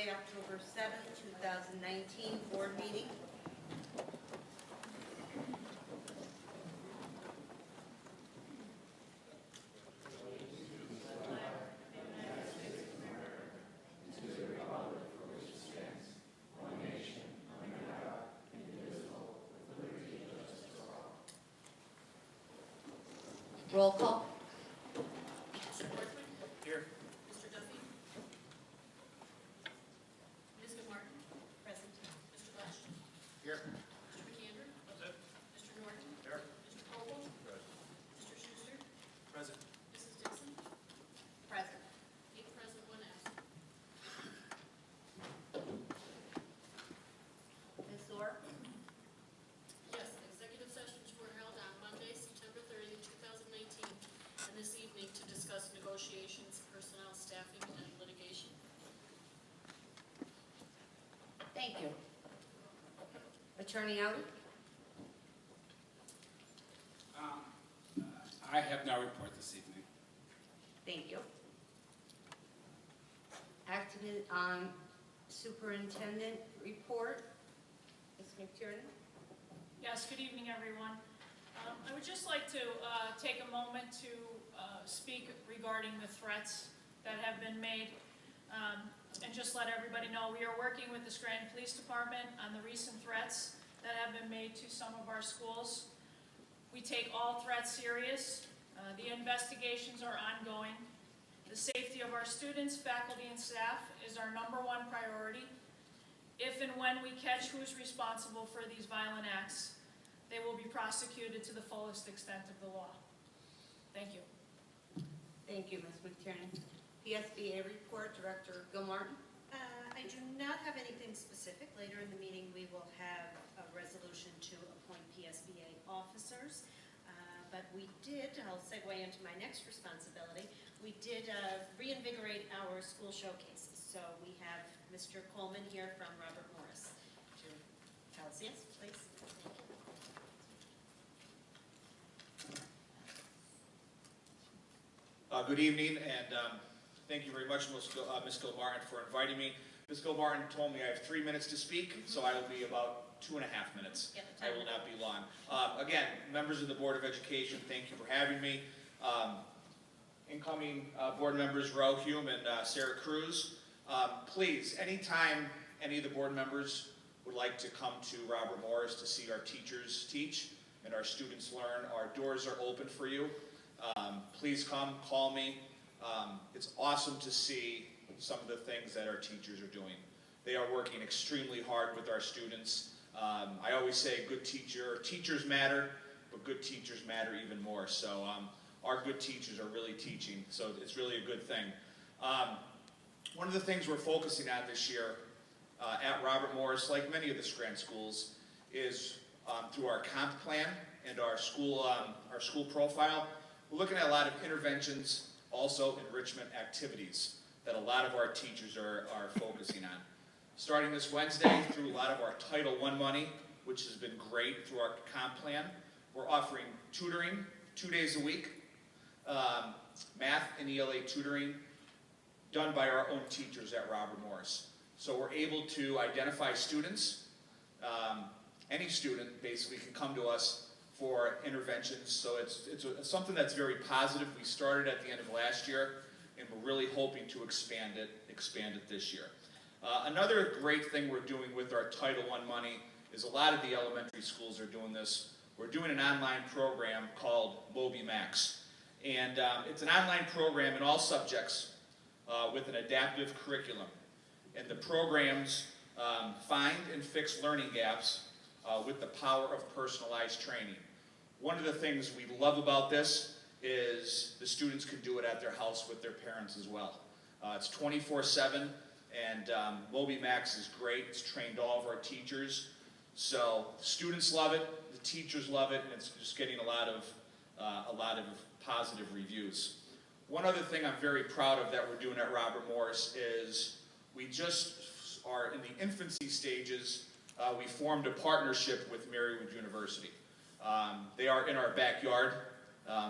Thursday, October 7th, 2019 board meeting. Roll call. Mr. Portman? Here. Mr. Duffy? Ms. Martin? Present. Mr. Blash? Here. Mr. McAndrew? Present. Mr. Norton? Here. Mr. Colville? Present. Mr. Schuster? Present. Mrs. Dixon? Present. 8 present, 1 absent. Ms. Orr? Yes, executive sessions were held on Monday, September 30th, 2019, and this evening to discuss negotiations, personnel, staffing, and litigation. Thank you. Attorney Out? I have no report this evening. Thank you. Superintendent report. Ms. McTiernan? Yes, good evening, everyone. I would just like to take a moment to speak regarding the threats that have been made, and just let everybody know we are working with the Scranton Police Department on the recent threats that have been made to some of our schools. We take all threats serious. The investigations are ongoing. The safety of our students, faculty, and staff is our #1 priority. If and when we catch who's responsible for these violent acts, they will be prosecuted to the fullest extent of the law. Thank you. Thank you, Ms. McTiernan. PSBA report, Director Gilmartin. I do not have anything specific. Later in the meeting, we will have a resolution to appoint PSBA officers. But we did, I'll segue into my next responsibility, we did reinvigorate our school showcases. So we have Mr. Coleman here from Robert Morris to tell us. Yes, please. Thank you. Good evening, and thank you very much, Ms. Gilmartin, for inviting me. Ms. Gilmartin told me I have 3 minutes to speak, so I will be about 2.5 minutes. I will not be long. Again, members of the Board of Education, thank you for having me. Incoming board members, Ro Hume and Sarah Cruz, please, anytime any of the board members would like to come to Robert Morris to see our teachers teach and our students learn, our doors are open for you. Please come, call me. It's awesome to see some of the things that our teachers are doing. They are working extremely hard with our students. I always say teachers matter, but good teachers matter even more. So our good teachers are really teaching, so it's really a good thing. One of the things we're focusing on this year at Robert Morris, like many of the Scranton schools, is through our comp plan and our school profile. We're looking at a lot of interventions, also enrichment activities that a lot of our teachers are focusing on. Starting this Wednesday, through a lot of our Title I money, which has been great through our comp plan, we're offering tutoring 2 days a week, math and ELA tutoring done by our own teachers at Robert Morris. So we're able to identify students. Any student basically can come to us for interventions. So it's something that's very positive. We started at the end of last year, and we're really hoping to expand it this year. Another great thing we're doing with our Title I money is a lot of the elementary schools are doing this. We're doing an online program called Moby Max. And it's an online program in all subjects with an adaptive curriculum. And the programs find and fix learning gaps with the power of personalized training. One of the things we love about this is the students can do it at their house with their parents as well. It's 24/7, and Moby Max is great. It's trained all of our teachers. So students love it, the teachers love it, and it's just getting a lot of positive reviews. One other thing I'm very proud of that we're doing at Robert Morris is we just are in the infancy stages. We formed a partnership with Marywood University. They are in our backyard,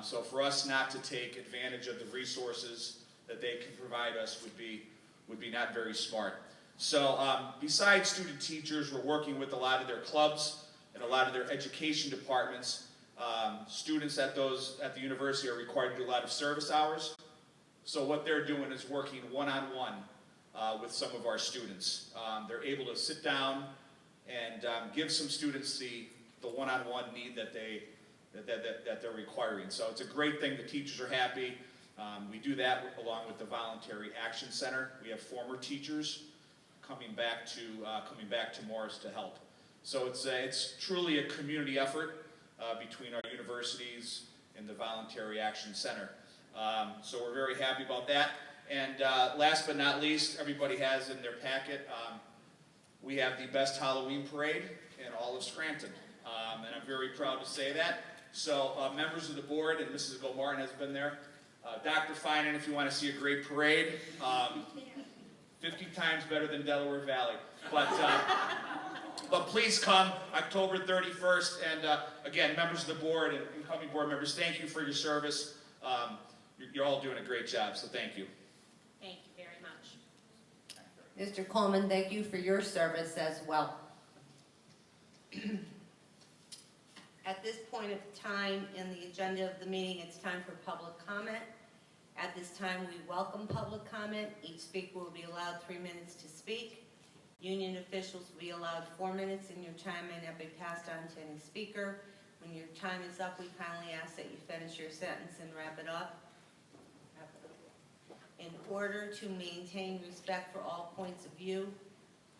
so for us not to take advantage of the resources that they can provide us would be not very smart. So besides student teachers, we're working with a lot of their clubs and a lot of their education departments. Students at the university are required to do a lot of service hours. So what they're doing is working one-on-one with some of our students. They're able to sit down and give some students the one-on-one need that they're requiring. So it's a great thing. The teachers are happy. We do that along with the Voluntary Action Center. We have former teachers coming back to Morris to help. So it's truly a community effort between our universities and the Voluntary Action Center. So we're very happy about that. And last but not least, everybody has in their packet, we have the best Halloween parade in all of Scranton. And I'm very proud to say that. So members of the board, and Mrs. Gilmartin has been there. Dr. Finan, if you want to see a great parade, 50 times better than Delaware Valley. But please come October 31st. And again, members of the board and incoming board members, thank you for your service. You're all doing a great job, so thank you. Thank you very much. Mr. Coleman, thank you for your service as well. At this point of time in the agenda of the meeting, it's time for public comment. At this time, we welcome public comment. Each speaker will be allowed 3 minutes to speak. Union officials will be allowed 4 minutes, and your time may not be passed on to any speaker. When your time is up, we kindly ask that you finish your sentence and wrap it up. In order to maintain respect for all points of view,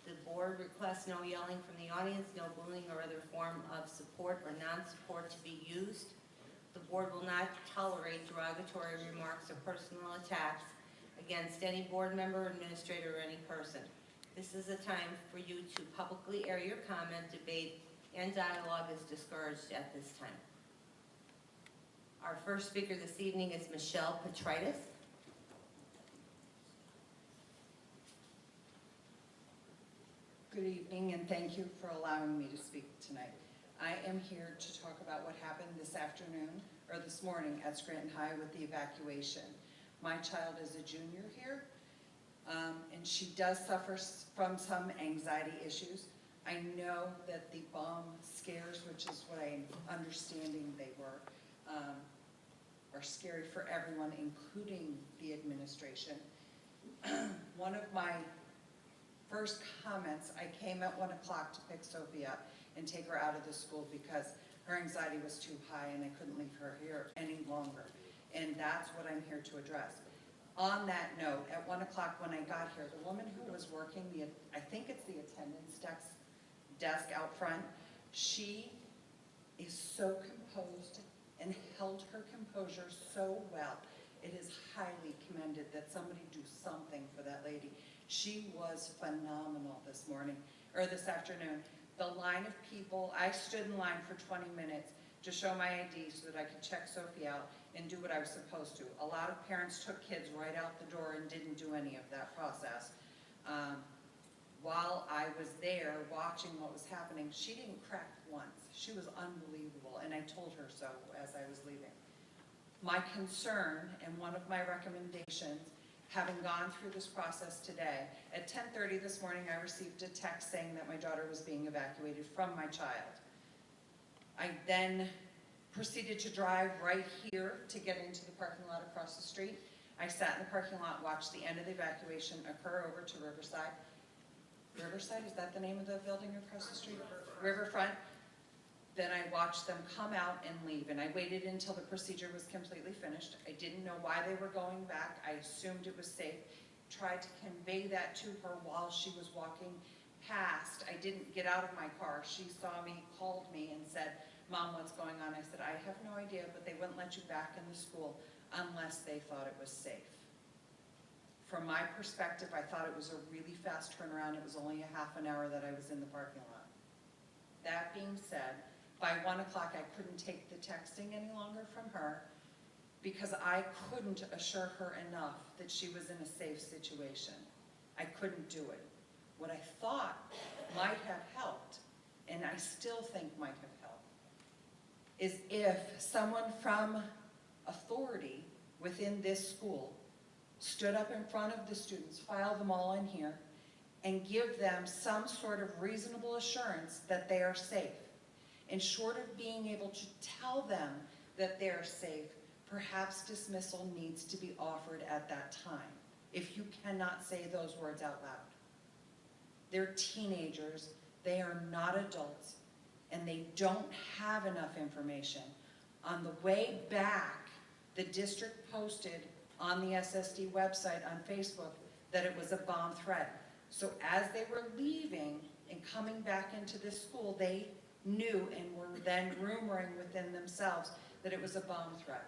the board requests no yelling from the audience, no bullying or other form of support or non-support to be used. The board will not tolerate derogatory remarks or personal attacks against any board member, administrator, or any person. This is a time for you to publicly air your comment, debate, and dialogue is discouraged at this time. Our first speaker this evening is Michelle Petraeus. Good evening, and thank you for allowing me to speak tonight. I am here to talk about what happened this afternoon, or this morning, at Scranton High with the evacuation. My child is a junior here, and she does suffer from some anxiety issues. I know that the bomb scares, which is what I'm understanding they were, are scary for everyone, including the administration. One of my first comments, I came at 1 o'clock to pick Sophie up and take her out of the school because her anxiety was too high and I couldn't leave her here any longer. And that's what I'm here to address. On that note, at 1 o'clock when I got here, the woman who was working, I think it's the attendance desk out front, she is so composed and held her composure so well. It is highly commended that somebody do something for that lady. She was phenomenal this afternoon. The line of people, I stood in line for 20 minutes to show my ID so that I could check Sophie out and do what I was supposed to. A lot of parents took kids right out the door and didn't do any of that process. While I was there watching what was happening, she didn't crack once. She was unbelievable, and I told her so as I was leaving. My concern and one of my recommendations, having gone through this process today, at 10:30 this morning I received a text saying that my daughter was being evacuated from my child. I then proceeded to drive right here to get into the parking lot across the street. I sat in the parking lot, watched the end of the evacuation occur over to Riverside. Riverside, is that the name of the building across the street? Riverfront. Then I watched them come out and leave, and I waited until the procedure was completely finished. I didn't know why they were going back. I assumed it was safe. Tried to convey that to her while she was walking past. I didn't get out of my car. She saw me, called me, and said, "Mom, what's going on?" I said, "I have no idea, but they wouldn't let you back in the school unless they thought it was safe." From my perspective, I thought it was a really fast turnaround. It was only a half an hour that I was in the parking lot. That being said, by 1 o'clock, I couldn't take the texting any longer from her because I couldn't assure her enough that she was in a safe situation. I couldn't do it. What I thought might have helped, and I still think might have helped, is if someone from authority within this school stood up in front of the students, filed them all in here, and give them some sort of reasonable assurance that they are safe. And short of being able to tell them that they are safe, perhaps dismissal needs to be offered at that time, if you cannot say those words out loud. They're teenagers, they are not adults, and they don't have enough information. On the way back, the district posted on the SSD website on Facebook that it was a bomb threat. So as they were leaving and coming back into this school, they knew and were then rumoring within themselves that it was a bomb threat.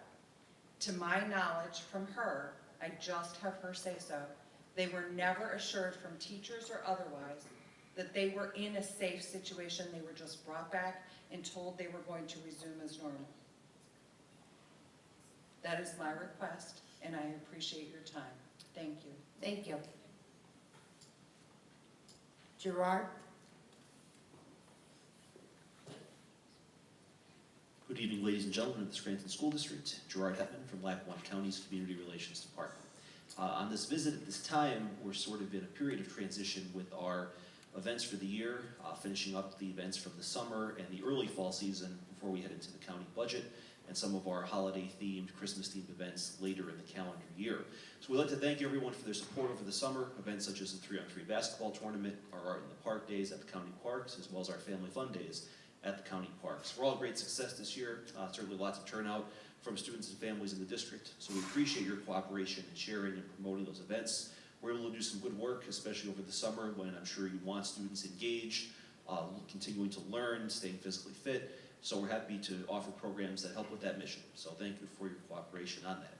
To my knowledge from her, I just have her say so, they were never assured from teachers or otherwise that they were in a safe situation. They were just brought back and told they were going to resume as normal. That is my request, and I appreciate your time. Thank you. Thank you. Gerard? Good evening, ladies and gentlemen of the Scranton School District. Gerard Hetman from Lackawanna County's Community Relations Department. On this visit at this time, we're sort of in a period of transition with our events for the year, finishing up the events from the summer and the early fall season before we head into the county budget, and some of our holiday-themed, Christmas-themed events later in the calendar year. So we'd like to thank everyone for their support over the summer, events such as the 3-on-3 basketball tournament, our Art in the Park days at the county parks, as well as our Family Fun days at the county parks. We're all a great success this year, certainly lots of turnout from students and families in the district, so we appreciate your cooperation in sharing and promoting those events. We're able to do some good work, especially over the summer when I'm sure you want students engaged, continuing to learn, staying physically fit. So we're happy to offer programs that help with that mission. So thank you for your cooperation on that.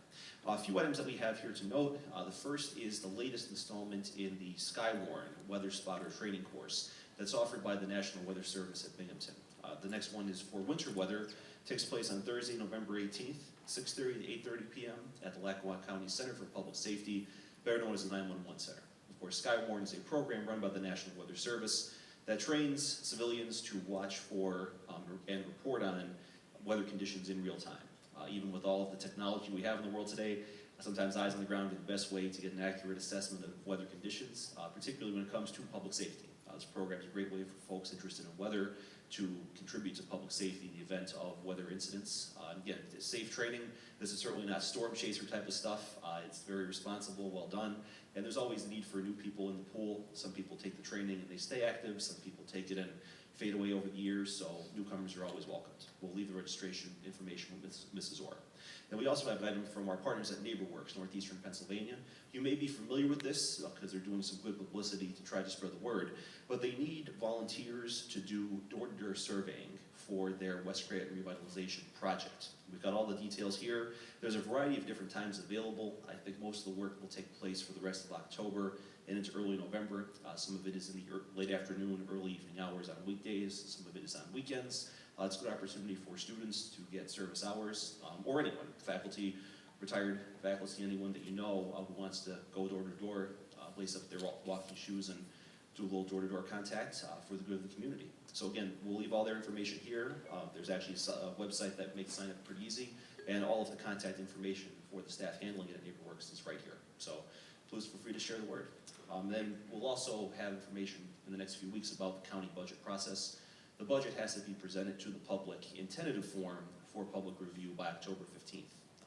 A few items that we have here to note. The first is the latest installment in the Skywarn Weather Spotter training course that's offered by the National Weather Service at Binghamton. The next one is for winter weather. It takes place on Thursday, November 18th, 6:30 to 8:30 p.m. at the Lackawanna County Center for Public Safety, better known as the 911 Center. Of course, Skywarn is a program run by the National Weather Service that trains civilians to watch for and report on weather conditions in real time. Even with all of the technology we have in the world today, sometimes eyes on the ground are the best way to get an accurate assessment of weather conditions, particularly when it comes to public safety. This program is a great way for folks interested in weather to contribute to public safety in the event of weather incidents. Again, it's safe training. This is certainly not storm chaser type of stuff. It's very responsible, well done, and there's always the need for new people in the pool. Some people take the training and they stay active. Some people take it and fade away over the years, so newcomers are always welcomed. We'll leave the registration information with Mrs. Orr. And we also have an item from our partners at NeighborWorks, Northeastern Pennsylvania. You may be familiar with this because they're doing some good publicity to try to spread the word, but they need volunteers to do door-to-door surveying for their West Scranton Revitalization Project. We've got all the details here. There's a variety of different times available. I think most of the work will take place for the rest of October and into early November. Some of it is in the late afternoon, early evening hours on weekdays. Some of it is on weekends. It's a good opportunity for students to get service hours, or anyone, faculty, retired faculty, anyone that you know who wants to go door to door, lace up their walking shoes and do a little door-to-door contact for the good of the community. So again, we'll leave all their information here. There's actually a website that makes sign up pretty easy, and all of the contact information for the staff handling it at NeighborWorks is right here. So please feel free to share the word. Then we'll also have information in the next few weeks about the county budget process. The budget has to be presented to the public in tentative form for public review by October 15th.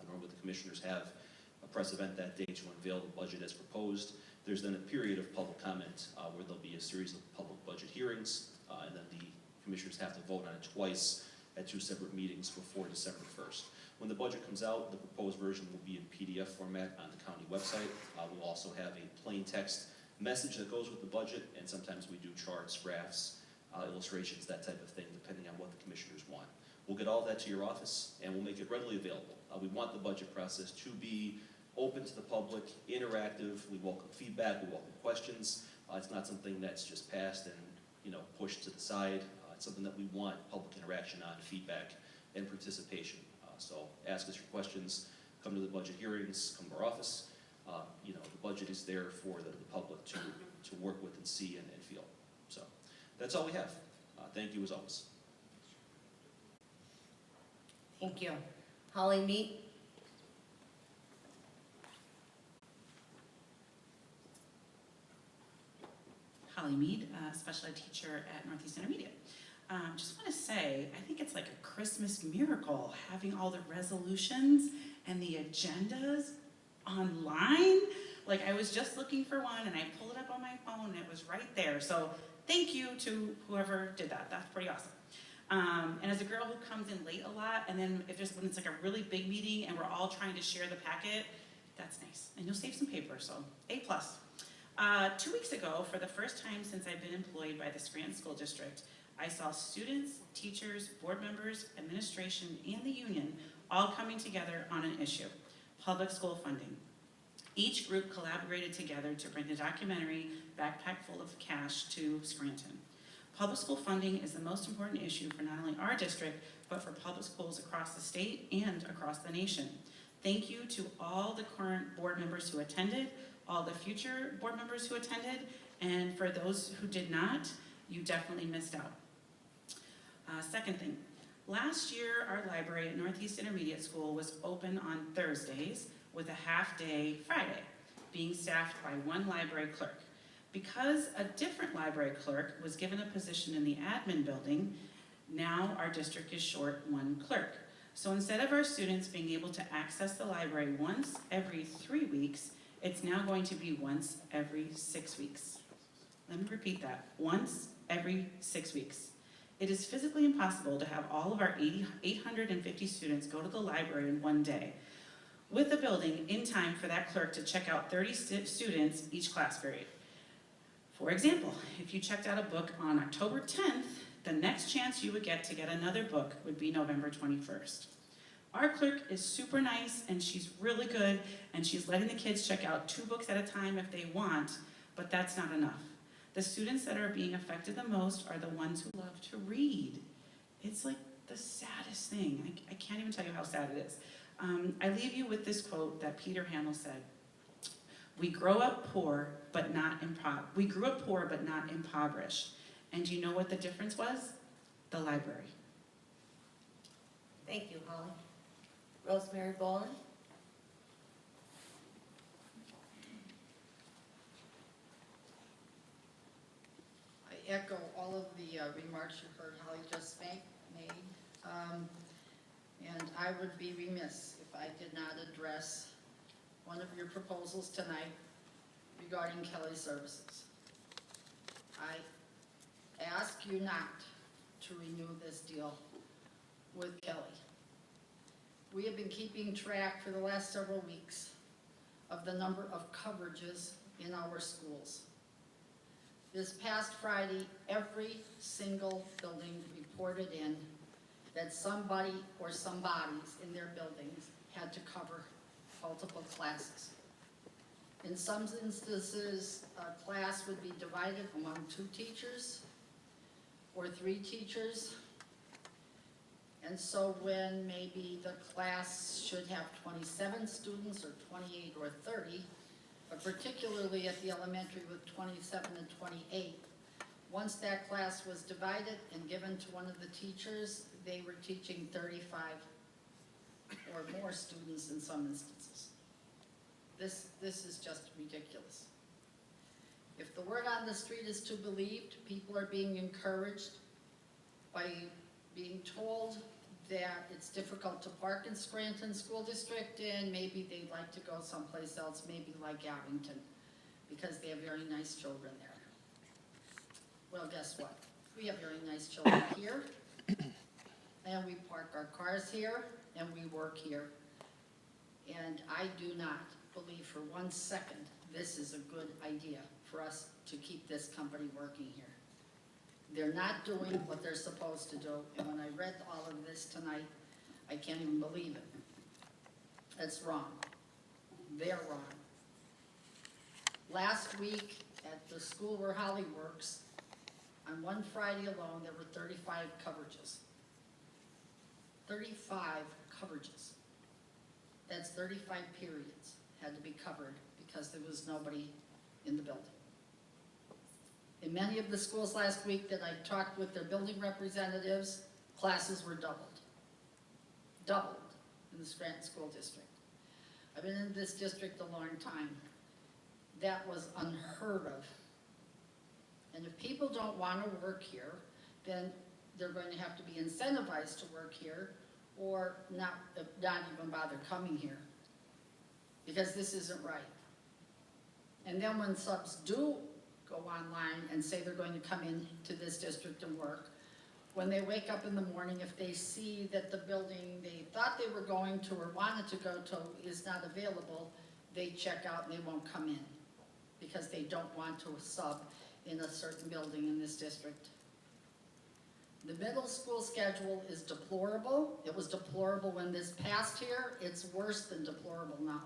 Normally the commissioners have a press event that day to unveil the budget as proposed. There's then a period of public comment where there'll be a series of public budget hearings, and then the commissioners have to vote on it twice at 2 separate meetings before December 1st. When the budget comes out, the proposed version will be in PDF format on the county website. We'll also have a plain text message that goes with the budget, and sometimes we do charts, graphs, illustrations, that type of thing, depending on what the commissioners want. We'll get all that to your office, and we'll make it readily available. We want the budget process to be open to the public, interactive. We welcome feedback, we welcome questions. It's not something that's just passed and pushed to the side. It's something that we want public interaction on, feedback, and participation. So ask us your questions, come to the budget hearings, come to our office. The budget is there for the public to work with and see and feel. So that's all we have. Thank you as always. Thank you. Holly Mead? Holly Mead, special ed teacher at Northeast Intermediate. Just want to say, I think it's like a Christmas miracle having all the resolutions and the agendas online. Like I was just looking for one and I pulled it up on my phone and it was right there. So thank you to whoever did that. That's pretty awesome. And as a girl who comes in late a lot, and then when it's like a really big meeting and we're all trying to share the packet, that's nice. And you'll save some paper, so A+. 2 weeks ago, for the first time since I've been employed by the Scranton School District, I saw students, teachers, board members, administration, and the union all coming together on an issue: public school funding. Each group collaborated together to bring the documentary Backpack Full of Cash to Scranton. Public school funding is the most important issue for not only our district, but for public schools across the state and across the nation. Thank you to all the current board members who attended, all the future board members who attended, and for those who did not, you definitely missed out. Second thing, last year our library at Northeast Intermediate School was open on Thursdays with a half-day Friday, being staffed by one library clerk. Because a different library clerk was given a position in the admin building, now our district is short one clerk. So instead of our students being able to access the library once every 3 weeks, it's now going to be once every 6 weeks. Let me repeat that, once every 6 weeks. It is physically impossible to have all of our 850 students go to the library in one day with the building in time for that clerk to check out 30 students each class period. For example, if you checked out a book on October 10th, the next chance you would get to get another book would be November 21st. Our clerk is super nice and she's really good and she's letting the kids check out 2 books at a time if they want, but that's not enough. The students that are being affected the most are the ones who love to read. It's like the saddest thing. I can't even tell you how sad it is. I leave you with this quote that Peter Hamill said: "We grow up poor, but not we grew up poor, but not impoverished." And do you know what the difference was? The library. Thank you, Holly. Rosemary Boland? I echo all of the remarks you heard Holly just made. And I would be remiss if I did not address one of your proposals tonight regarding Kelly Services. I ask you not to renew this deal with Kelly. We have been keeping track for the last several weeks of the number of coverages in our schools. This past Friday, every single building reported in that somebody or somebodies in their buildings had to cover multiple classes. In some instances, a class would be divided among 2 teachers or 3 teachers. And so when maybe the class should have 27 students or 28 or 30, but particularly at the elementary with 27 and 28, once that class was divided and given to one of the teachers, they were teaching 35 or more students in some instances. This is just ridiculous. If the word on the street is to be believed, people are being encouraged by being told that it's difficult to park in Scranton School District and maybe they'd like to go someplace else, maybe like Abington, because they have very nice children there. Well, guess what? We have very nice children here, and we park our cars here, and we work here. And I do not believe for 1 second this is a good idea for us to keep this company working here. They're not doing what they're supposed to do, and when I read all of this tonight, I can't even believe it. That's wrong. They're wrong. Last week at the school where Holly works, on one Friday alone, there were 35 coverages. 35 coverages. That's 35 periods had to be covered because there was nobody in the building. In many of the schools last week that I talked with their building representatives, classes were doubled. Doubled in the Scranton School District. I've been in this district a long time. That was unheard of And if people don't want to work here, then they're going to have to be incentivized to work here or not even bother coming here. Because this isn't right. And then when subs do go online and say they're going to come into this district and work, when they wake up in the morning, if they see that the building they thought they were going to or wanted to go to is not available, they check out and they won't come in because they don't want to sub in a certain building in this district. The middle school schedule is deplorable. It was deplorable when this passed here. It's worse than deplorable now.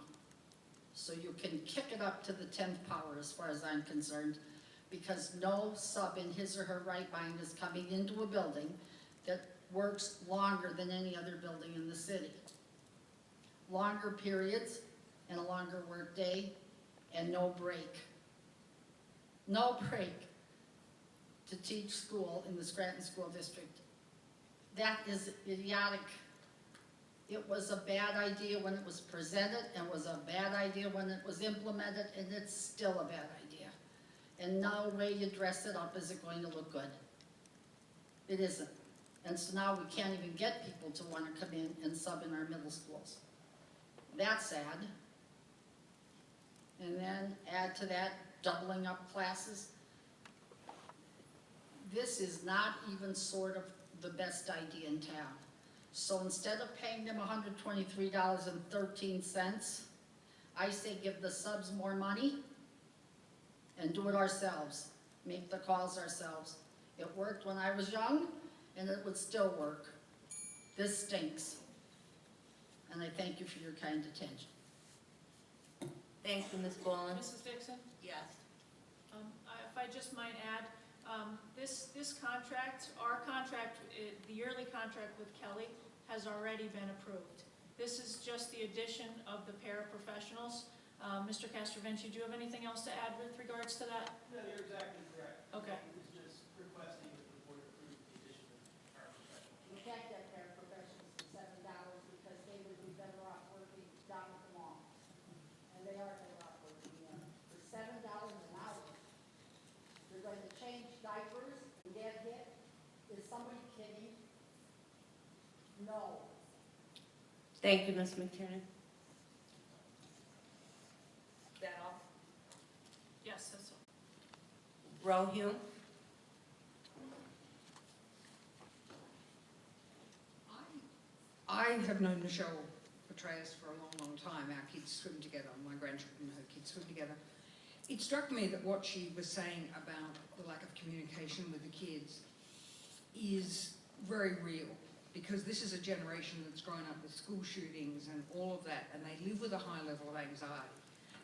So you can kick it up to the 10th power as far as I'm concerned, because no sub in his or her right mind is coming into a building that works longer than any other building in the city. Longer periods and a longer work day and no break. No break to teach school in the Scranton School District. That is idiotic. It was a bad idea when it was presented, and was a bad idea when it was implemented, and it's still a bad idea. And no way you dress it up is it going to look good. It isn't. And so now we can't even get people to want to come in and sub in our middle schools. That's sad. And then add to that doubling up classes. This is not even sort of the best idea in town. So instead of paying them $123.13, I say give the subs more money and do it ourselves. Make the calls ourselves. It worked when I was young, and it would still work. This stinks. And I thank you for your kind attention. Thank you, Ms. Boland. Mrs. Dixon? Yes. If I just might add, this contract, our contract, the yearly contract with Kelly has already been approved. This is just the addition of the paraprofessionals. Mr. Castrovinci, do you have anything else to add with regards to that? No, you're exactly correct. Okay. It's just requesting that the board approve the addition of paraprofessionals. You can't get paraprofessionals for $7 because they would be better off working down at the mall. And they are better off working there. For $7 an hour, you're going to change diapers and get hit? Is somebody kidding? No. Thank you, Ms. McTiernan. Is that all? Yes, that's all. Rohue? I have known Michelle Petraeus for a long, long time. Our kids swim together. My grandchildren and her kids swim together. It struck me that what she was saying about the lack of communication with the kids is very real, because this is a generation that's grown up with school shootings and all of that, and they live with a high level of anxiety.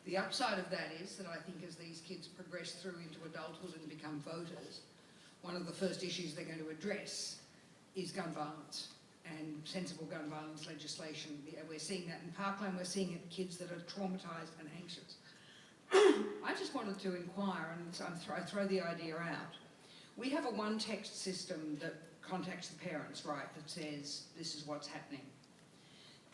The upside of that is that I think as these kids progress through into adulthood and become voters, one of the first issues they're going to address is gun violence and sensible gun violence legislation. We're seeing that in Parkland, we're seeing it in kids that are traumatised and anxious. I just wanted to inquire, and I throw the idea out. We have a one text system that contacts the parents, right, that says this is what's happening.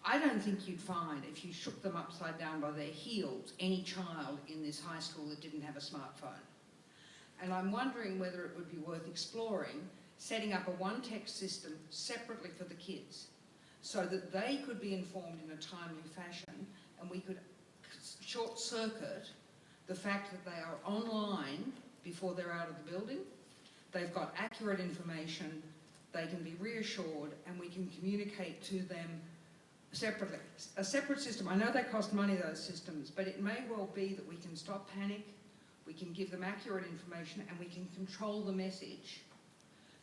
I don't think you'd find, if you shook them upside down by their heels, any child in this high school that didn't have a smartphone. And I'm wondering whether it would be worth exploring setting up a one text system separately for the kids, so that they could be informed in a timely fashion, and we could short circuit the fact that they are online before they're out of the building. They've got accurate information, they can be reassured, and we can communicate to them separately. A separate system, I know they cost money, those systems, but it may well be that we can stop panic, we can give them accurate information, and we can control the message,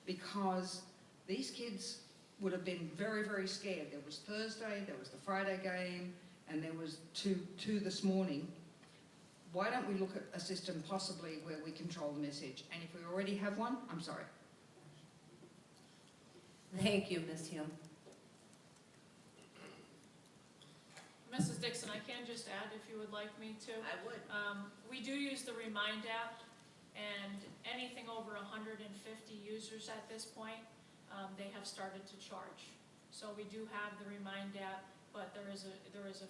because these kids would have been very, very scared. There was Thursday, there was the Friday game, and there was two this morning. Why don't we look at a system possibly where we control the message? And if we already have one, I'm sorry. Thank you, Ms. Hume. Mrs. Dixon, I can just add if you would like me to. I would. We do use the Remind app, and anything over 150 users at this point, they have started to charge. So we do have the Remind app, but there is a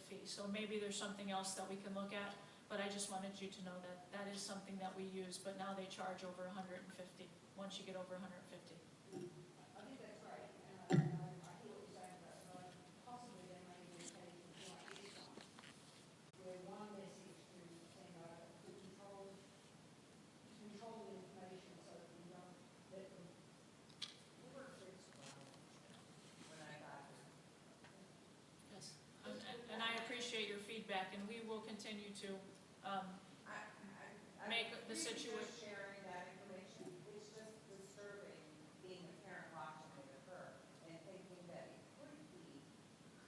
fee. So maybe there's something else that we can look at But I just wanted you to know that that is something that we use, but now they charge over 150, once you get over 150. I think that's right, and I hear what you're saying about, possibly there may be a case like this one, where one message to send over to control the information so that we don't let them, we were fixed when I got here. Yes. And I appreciate your feedback, and we will continue to make the situation. Just sharing that information, it's just disturbing being a parent watching it occur and thinking that it could be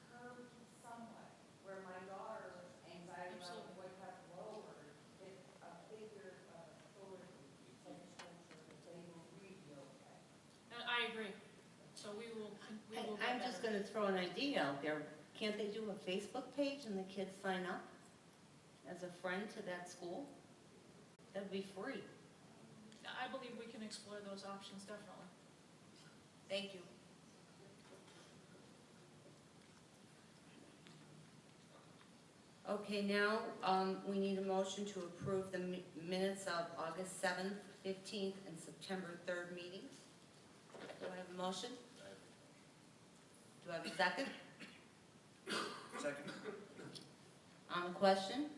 curbed somewhat, where my daughter's anxiety level would have lowered if a figure of authority had told her that they will read the okay. And I agree. So we will get I'm just better. gonna throw an idea out there. Can't they do a Facebook page and the kids sign up as a friend to that school? That'd be free. I believe we can explore those options, definitely. Thank you. Okay, now, we need a motion to approve the minutes of August 7th, 15th, and September 3rd meetings. Do I have a motion? Do I have a second? Second. On the question?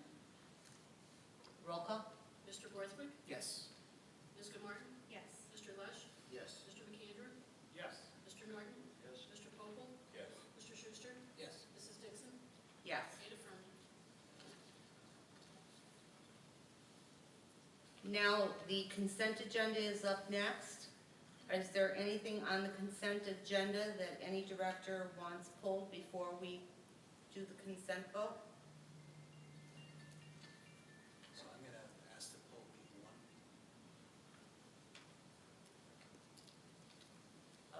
Roll call? Mr. Borthwick? Yes. Ms. Martin? Yes. Mr. Lush? Yes. Mr. McAndrew? Yes. Mr. Norton? Yes. Mr. Pople? Yes. Mr. Schuster? Yes. Mrs. Dixon? Yes. 8 affirmative. Now, the consent agenda is up next. Is there anything on the consent agenda that any director wants pulled before we do the consent vote? So I'm gonna ask to pull B1.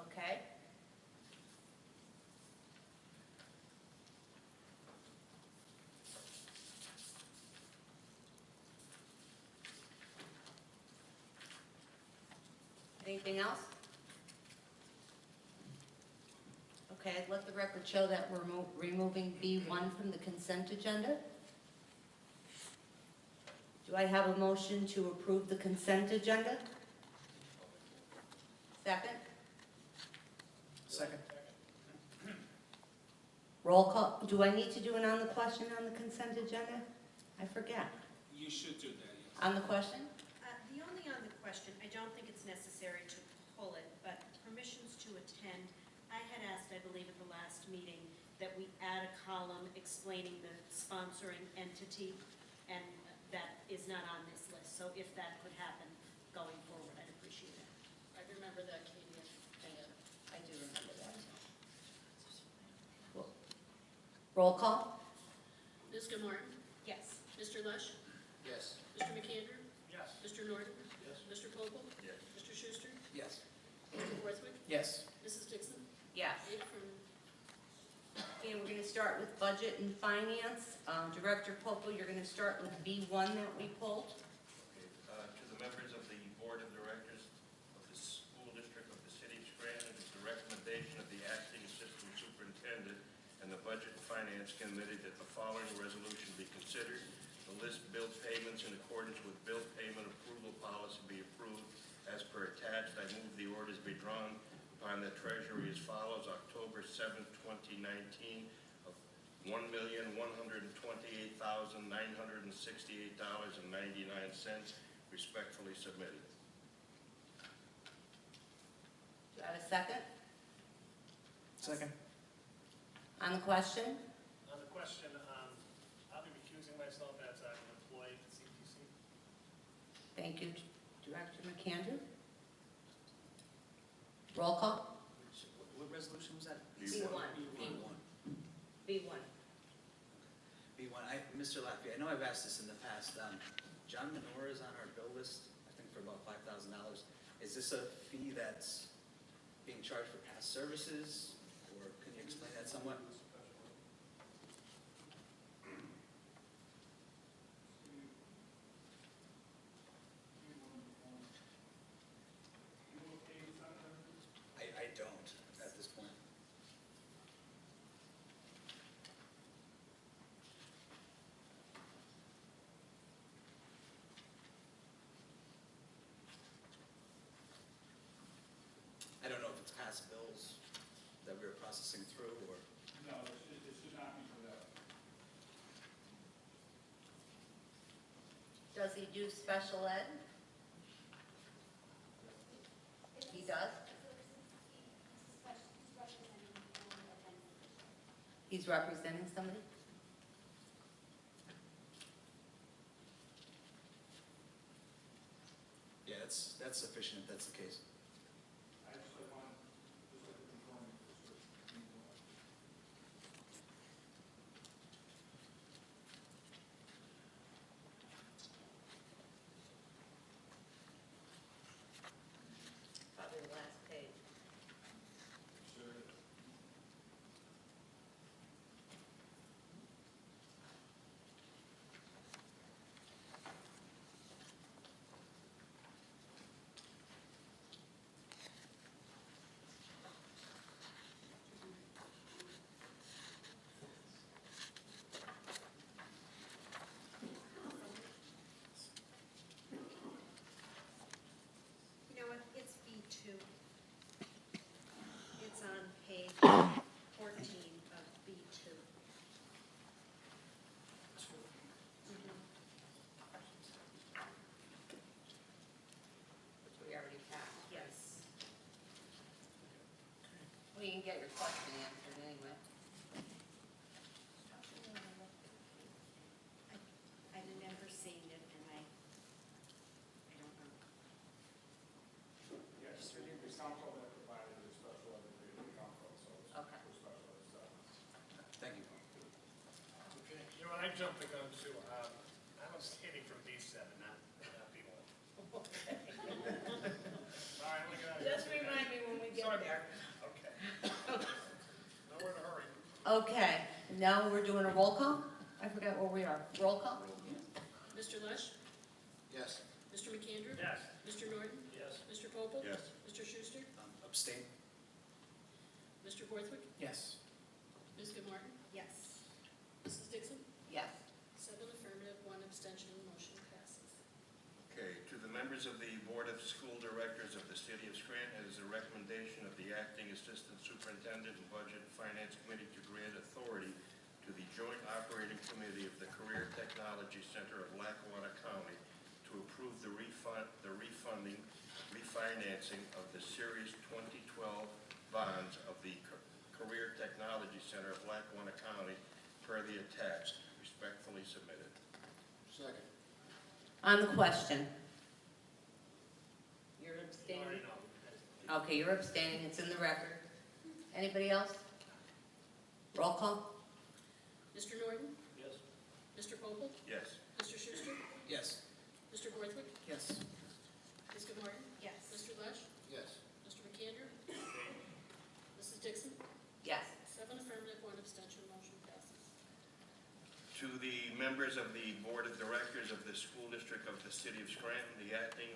Okay. Anything else? Okay, I'd let the record show that we're removing B1 from the consent agenda. Do I have a motion to approve the consent agenda? Second? Second. Roll call, do I need to do an on the question on the consent agenda? I forget. You should do that, yes. On the question? The only on the question, I don't think it's necessary to pull it, but permissions to attend. I had asked, I believe at the last meeting, that we add a column explaining the sponsoring entity, and that is not on this list. So if that could happen going forward, I'd appreciate it. I remember that, Katie. I do remember that. Roll call? Ms. Martin? Yes. Mr. Lush? Yes. Mr. McAndrew? Yes. Mr. Norton? Yes. Mr. Pople? Yes. Mr. Schuster? Yes. Mr. Borthwick? Yes. Mrs. Dixon? Yes. 8 affirmative. Okay, we're gonna start with budget and finance. Director Pople, you're gonna start with B1 that we pulled. To the members of the Board of Directors of the School District of the City of Scranton, it's the recommendation of the acting assistant superintendent and the Budget and Finance Committee that the following resolution be considered. The list bill payments in accordance with bill payment approval policy be approved as per attached. I move the orders be drawn upon the Treasury as follows: October 7th, 2019, of $1,128,968.99, respectfully submitted. Do I have a second? Second. On the question? On the question, I'll be recusing myself as I'm an employee at CTC. Thank you, Director McAndrew. Roll call? What resolution was that? B1. B1. B1, Mr. Laffey, I know I've asked this in the past. John Menor is on our bill list, I think for about $5,000. Is this a fee that's being charged for past services, or can you explain that somewhat? I don't at this point. that we were processing through, or? No, it should not be for that. Does he do special ed? He does? He's representing somebody? Yeah, that's sufficient if that's the case. I just want, just like to confirm. Probably the last page. You know what, it's B2. It's on page 14 of B2. Which we already passed. Yes. Well, you can get your question answered anyway. I've never seen it, and I don't know. Yes, the council that provided the special ed degree to the council, so it's Okay. for special ed stuff. Thank you. Okay, you know, I jumped the gun too. I'm abstaining from B7, not B1. Sorry, I'm looking at it. Just remind me when we get Sorry. there. Okay. No, we're in a hurry. Okay, now we're doing a roll call? I forgot where we are. Roll call? Mr. Lush? Yes. Mr. McAndrew? Yes. Mr. Norton? Yes. Mr. Pople? Yes. Mr. Schuster? Abstain? Mr. Borthwick? Yes. Ms. Martin? Yes. Mrs. Dixon? Yes. 7 affirmative, 1 abstention, motion passes. Okay, to the members of the Board of School Directors of the City of Scranton, it is a recommendation of the Acting Assistant Superintendent and Budget and Finance Committee to grant authority to the Joint Operating Committee of the Career Technology Center of Lackawanna County to approve the refinancing of the Series 2012 bonds of the Career Technology Center of Lackawanna County per the attached. Respectfully submitted. Second. On the question. You're You abstaining? already know. Okay, you're abstaining, it's in the record. Anybody else? Roll call? Mr. Norton? Yes. Mr. Pople? Yes. Mr. Schuster? Yes. Mr. Borthwick? Yes. Ms. Martin? Yes. Mr. Lush? Yes. Mr. McAndrew? Mrs. Dixon? Yes. 7 affirmative, 1 abstention, motion passes. To the members of the Board of Directors of the School District of the City of Scranton, the Acting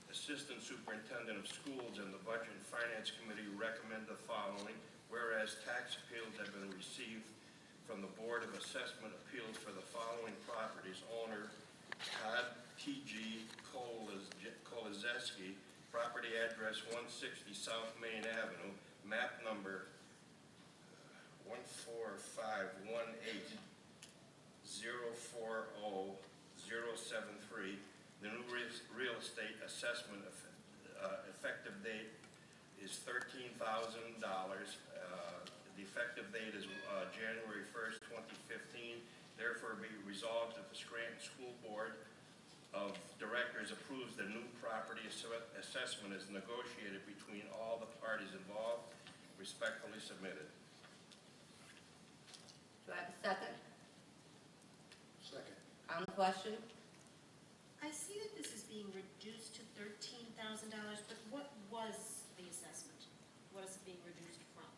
Assistant Superintendent of Schools and the Budget and Finance Committee recommend the following. Whereas tax appeals have been received from the Board of Assessment Appeals for the following properties. Owner Todd T.G. Kolizeski, property address 160 South Main Avenue, map number 14518. 040073. The new real estate assessment effective date is $13,000. The effective date is January 1st, 2015. Therefore, be resolved that the Scranton School Board of Directors approves the new property assessment as negotiated between all the parties involved. Respectfully submitted. Do I have a second? Second. On the question? I see that this is being reduced to $13,000, but what was the assessment? What is it being reduced from?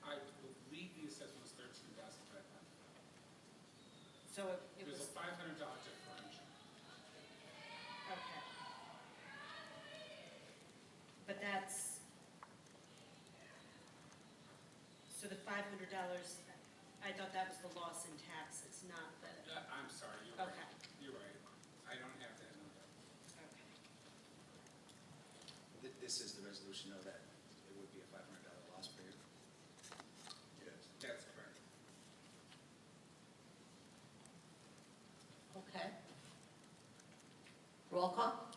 I believe the assessment was $13,500. So it was, There's a $500 differential. okay. But that's, so the $500, I thought that was the loss in taxes, not the, I'm sorry, you're okay, right. You're right. I don't have that number. okay. This is the resolution of that it would be a $500 loss per year. Roll call?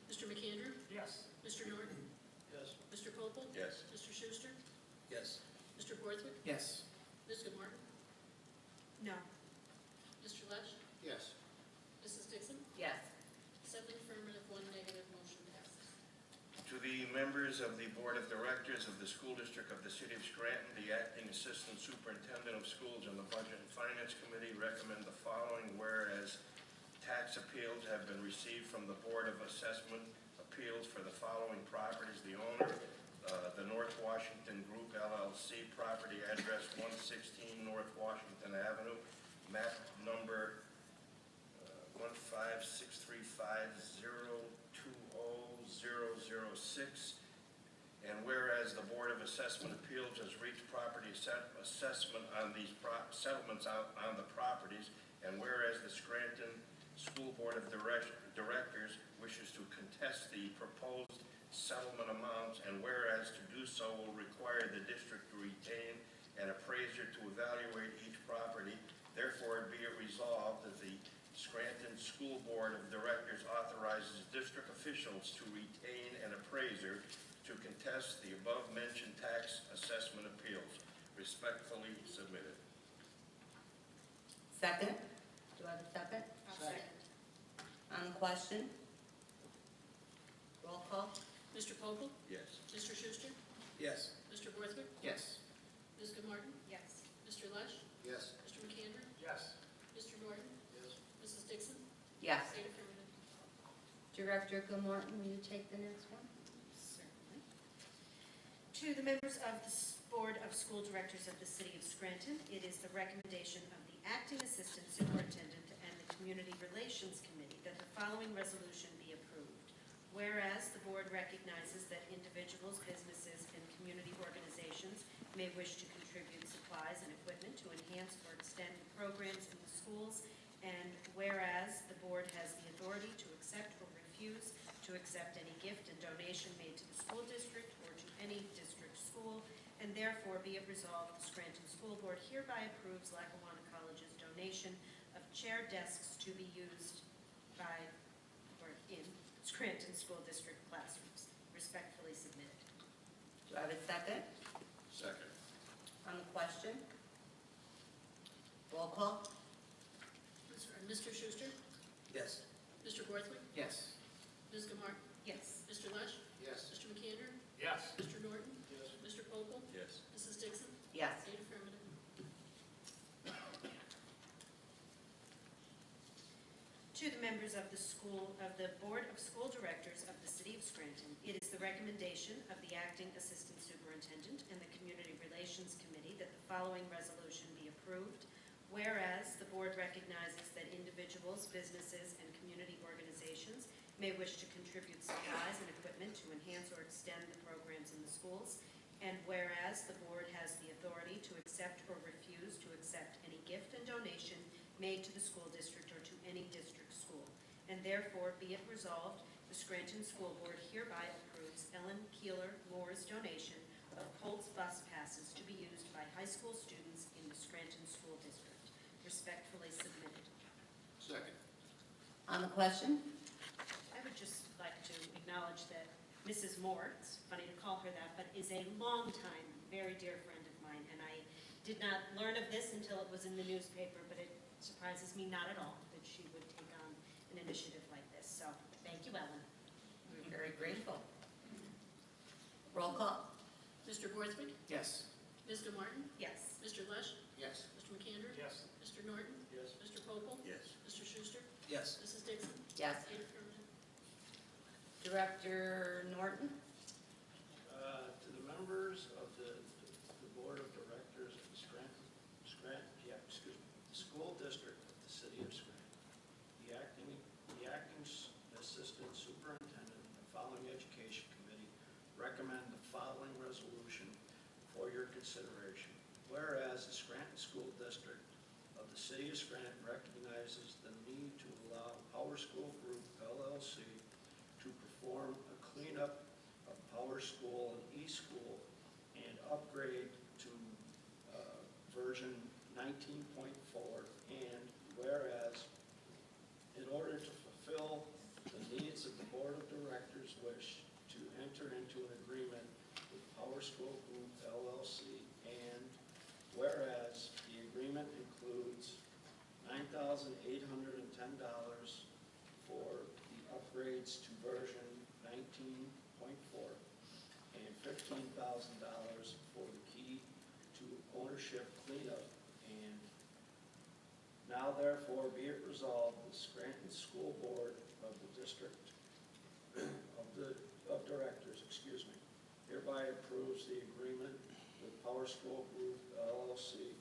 Mr. McAndrew? Yes. Mr. Norton? Yes. Mr. Pople? Yes. Mr. Schuster? Yes. Mr. Borthwick? Yes. Ms. Martin? No. Mr. Lesh? Yes. Mrs. Dixon? Yes. 7 affirmative, 1 negative, motion passes. To the members of the Board of Directors of the School District of the City of Scranton, the Acting Assistant Superintendent of Schools and the Budget and Finance Committee recommend the following, whereas tax appeals have been received from the Board of Assessment Appeals for the following properties. The owner, the North Washington Group LLC, property address 116 North Washington Avenue, map number 15635020006. And whereas the Board of Assessment Appeals has reached property assessment on these settlements on the properties, and whereas the Scranton School Board of Directors wishes to contest the proposed settlement amounts, and whereas to do so will require the district to retain an appraiser to evaluate each property, therefore be it resolved that the Scranton School Board of Directors authorizes district officials to retain an appraiser to contest the above-mentioned tax assessment appeals. Respectfully submitted. Second? Do I have a second? I'll second. On the question? Roll call? Mr. Pople? Yes. Mr. Schuster? Yes. Mr. Borthwick? Yes. Ms. Martin? Yes. Mr. Lesh? Yes. Mr. McAndrew? Yes. Mr. Norton? Yes. Mrs. Dixon? Yes. 8 affirmative. Director Gilmartin, will you take the next one? Certainly. To the members of the Board of School Directors of the City of Scranton, it is the recommendation of the Acting Assistant Superintendent and the Community Relations Committee that the following resolution be approved. Whereas the board recognizes that individuals, businesses, and community organizations may wish to contribute supplies and equipment to enhance or extend the programs in the schools, and whereas the board has the authority to accept or refuse to accept any gift and donation made to the school district or to any district school, and therefore be it resolved, the Scranton School Board hereby approves Lackawanna College's donation of chair desks to be used by or in Scranton School District classrooms. Respectfully submitted. Do I have a second? Second. On the question? Roll call? Mr. Schuster? Yes. Mr. Borthwick? Yes. Ms. Martin? Yes. Mr. Lesh? Yes. Mr. McAndrew? Yes. Mr. Norton? Yes. Mr. Pople? Yes. Mrs. Dixon? Yes. 8 affirmative. To the members of the Board of School Directors of the City of Scranton, it is the recommendation of the Acting Assistant Superintendent and the Community Relations Committee that the following resolution be approved. Whereas the board recognizes that individuals, businesses, and community organizations may wish to contribute supplies and equipment to enhance or extend the programs in the schools, and whereas the board has the authority to accept or refuse to accept any gift and donation made to the school district or to any district school, and therefore be it resolved, the Scranton School Board hereby approves Ellen Keeler Moore's donation of Colts bus passes to be used by high school students in the Scranton School District. Respectfully submitted. Second. On the question? I would just like to acknowledge that Mrs. Moore, it's funny to call her that, but is a longtime, very dear friend of mine, and I did not learn of this until it was in the newspaper, but it surprises me not at all that she would take on an initiative like this. So, thank you, Ellen. We're very grateful. Roll call? Mr. Borthwick? Yes. Ms. Martin? Yes. Mr. Lesh? Yes. Mr. McAndrew? Yes. Mr. Norton? Yes. Mr. Pople? Yes. Mr. Schuster? Yes. Mrs. Dixon? Yes. 8 affirmative. Director Norton? To the members of the Board of Directors of the School District of the City of Scranton, the acting Assistant Superintendent and the following Education Committee recommend the following resolution for your consideration. Whereas the Scranton School District of the City of Scranton recognizes the need to allow Power School Group LLC to perform a cleanup of Power School and eSchool and upgrade to version 19.4, and whereas in order to fulfill the School Group LLC, and whereas the agreement includes $9,810 for the upgrades to version 19.4 and $15,000 for the key to ownership cleanup. And now therefore be it resolved, the Scranton School Board of the District of Directors, hereby approves the agreement with Power School Group LLC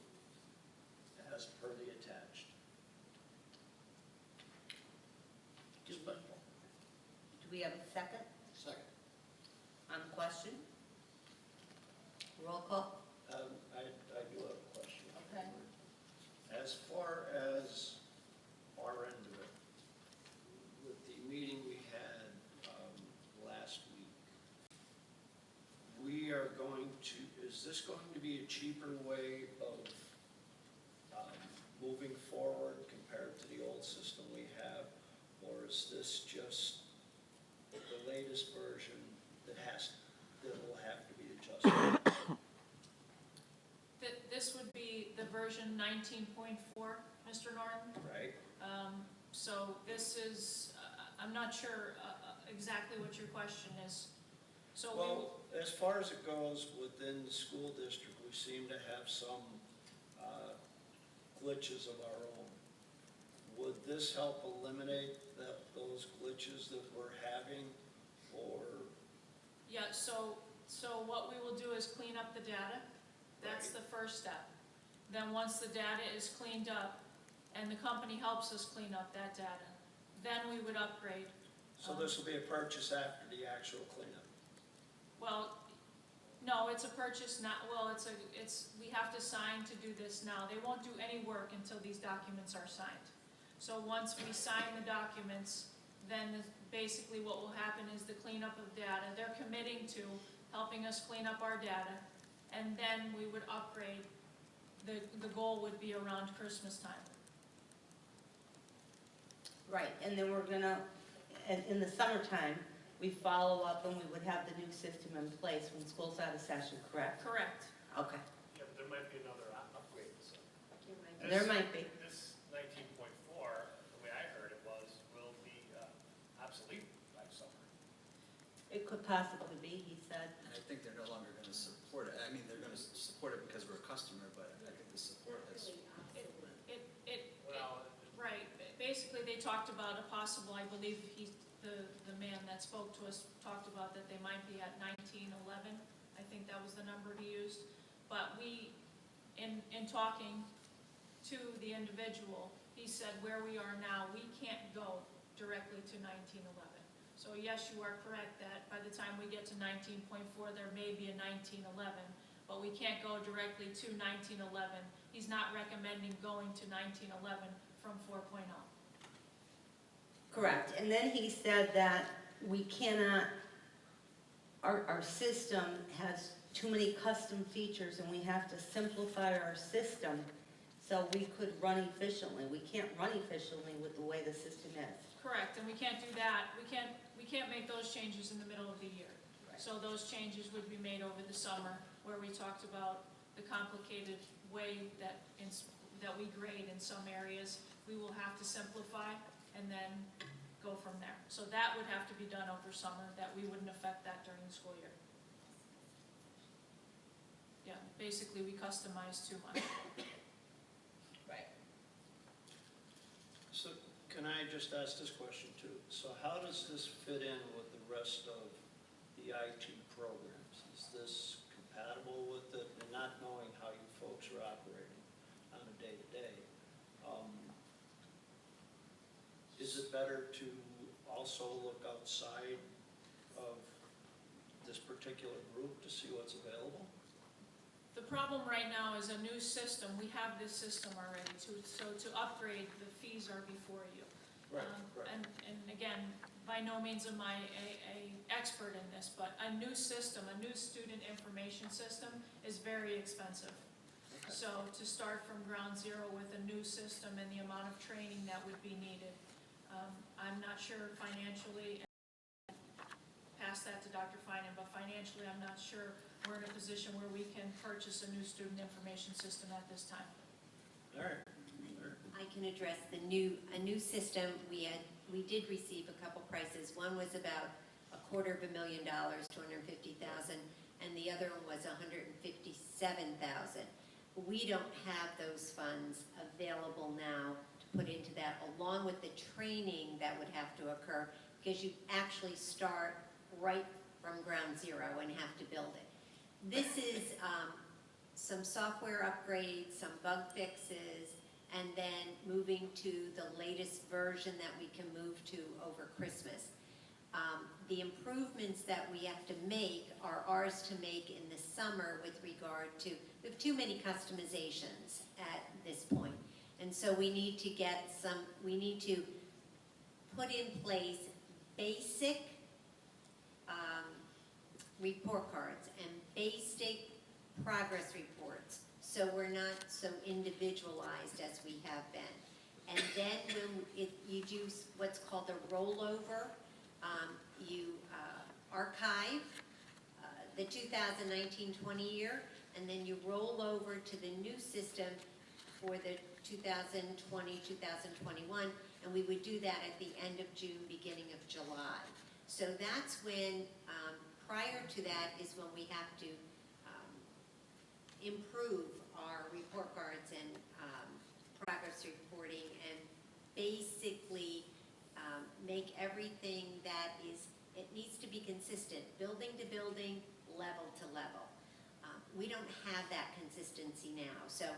as per the attached. Do we have a second Second. on the question? Roll call? I do have a question. Okay. As far as our end of it, with the meeting we had last week, we are going to, is this going to be a cheaper way of moving forward compared to the old system we have? Or is this just the latest version that will have to be adjusted? This would be the version 19.4, Mr. Norton. Right? So this is, I'm not sure exactly what your question is. So Well, as far as it goes within the school district, we seem to have some glitches of our own. Would this help eliminate those glitches that we're having, or? yeah, so what we will do is clean up the data. That's Right. the first step. Then once the data is cleaned up, and the company helps us clean up that data, then we would upgrade. So this will be a purchase after the actual cleanup? Well, no, it's a purchase not, well, we have to sign to do this now. They won't do any work until these documents are signed. So once we sign the documents, then basically what will happen is the cleanup of data. They're committing to helping us clean up our data, and then we would upgrade. The goal would be around Christmas time. Right, and then we're gonna, in the summertime, we follow up and we would have the new system in place when school's out of session, correct? Correct. Okay, Yeah, but there might be another upgrade, so. there might be. This 19.4, the way I heard it was, will be obsolete by summer. It could possibly be, he said. I think they're no longer going to support it. I mean, they're going to support it because we're a customer, but I think the support is. Well, Right, basically, they talked about a possible, I believe the man that spoke to us talked about that they might be at 1911. I think that was the number he used. But we, in talking to the individual, he said where we are now, we can't go directly to 1911. So yes, you are correct that by the time we get to 19.4, there may be a 1911, but we can't go directly to 1911. He's not recommending going to 1911 from 4.0. Correct, and then he said that we cannot, our system has too many custom features and we have to simplify our system so we could run efficiently. We can't run efficiently with the way the system is. Correct, and we can't do that. We can't make those changes in the middle of the year. So those changes would be made over the summer, where we talked about the complicated way that we grade in some areas. We will have to simplify and then go from there. So that would have to be done over summer, that we wouldn't affect that during the school year. Yeah, basically we customize too much. Right. So can I just ask this question too? So how does this fit in with the rest of the IT programs? Is this compatible with it? And not knowing how you folks are operating on a day-to-day, is it better to also look outside of this particular group to see what's available? The problem right now is a new system. We have this system already, so to upgrade, the fees are before you. Right. And again, by no means am I a expert in this, but a new system, a new student information system is very expensive. Okay. So to start from ground zero with a new system and the amount of training that would be needed, I'm not sure financially, pass that to Dr. Finan, but financially, I'm not sure we're in a position where we can purchase a new student information system at this time. All right. I can address a new system. We did receive a couple prices. One was about $250,000, $250,000, and the other one was $157,000. We don't have those funds available now to put into that, along with the training that would have to occur, because you actually start right from ground zero and have to build it. This is some software upgrades, some bug fixes, and then moving to the latest version that we can move to over Christmas. The improvements that we have to make are ours to make in the summer with regard to, we have too many customizations at this point. And so we need to get we need to put in place basic report cards and basic progress reports, so we're not so individualized as we have been. And then when you do what's called a rollover, you archive the 2019-20 year, and then you roll over to the new system for the 2020-2021, and we would do that at the end of June, beginning of July. So that's when, prior to that is when we have to improve our report cards and progress reporting, and basically make everything that is, it needs to be consistent, building to building, level to level. We don't have that consistency now. So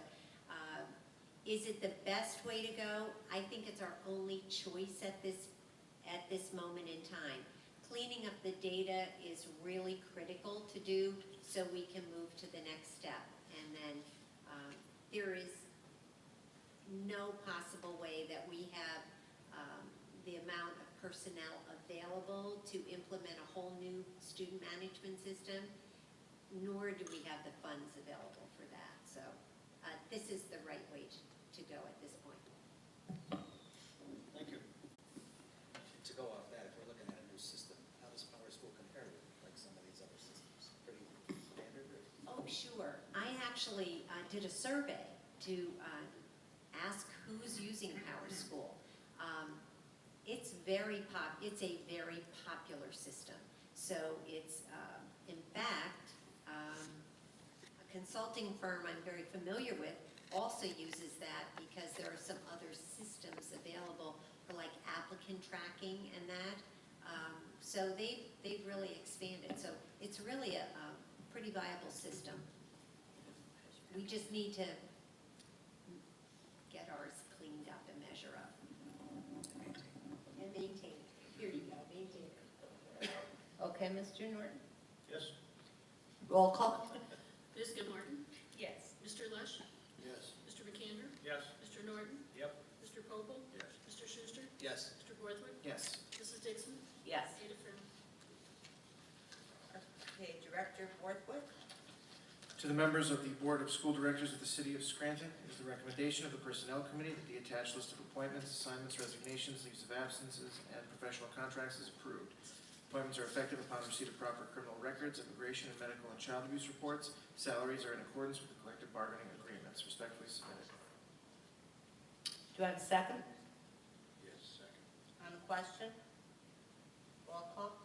is it the best way to go? I think it's our only choice at this moment in time. Cleaning up the data is really critical to do so we can move to the next step. And then there is no possible way that we have the amount of personnel available to implement a whole new student management system, nor do we have the funds available for that. So this is the right way to go at this point. Thank you. To go off that, if we're looking at a new system, how does Power School compare with like some of these other systems? Pretty standard? Oh, sure. I actually did a survey to ask who's using Power School. It's a very popular system. So it's, in fact, a consulting firm I'm very familiar with also uses that, because there are some other systems available for like applicant tracking and that. So they've really expanded. So it's really a pretty viable system. We just need to get ours cleaned up and measure up. And maintain it. Here you go, maintain it. Okay, Mr. Norton? Yes. Roll call. Ms. Gilmartin? Yes. Mr. Lush? Yes. Mr. McAndrew? Yes. Mr. Norton? Yep. Mr. Popel? Yes. Mr. Schuster? Yes. Mr. Borthwick? Yes. Mrs. Dixon? Yes. Eight affirmative. Okay, Director Borthwick? To the members of the Board of School Directors of the City of Scranton, it is the recommendation of the Personnel Committee that the attached list of appointments, assignments, resignations, leaves of absences, and professional contracts is approved. Appointments are effective upon receipt of proper criminal records, immigration, and medical and child abuse reports. Salaries are in accordance with the collective bargaining agreements. Respectfully submitted. Do I have a second? Yes, second. On the question? Roll call.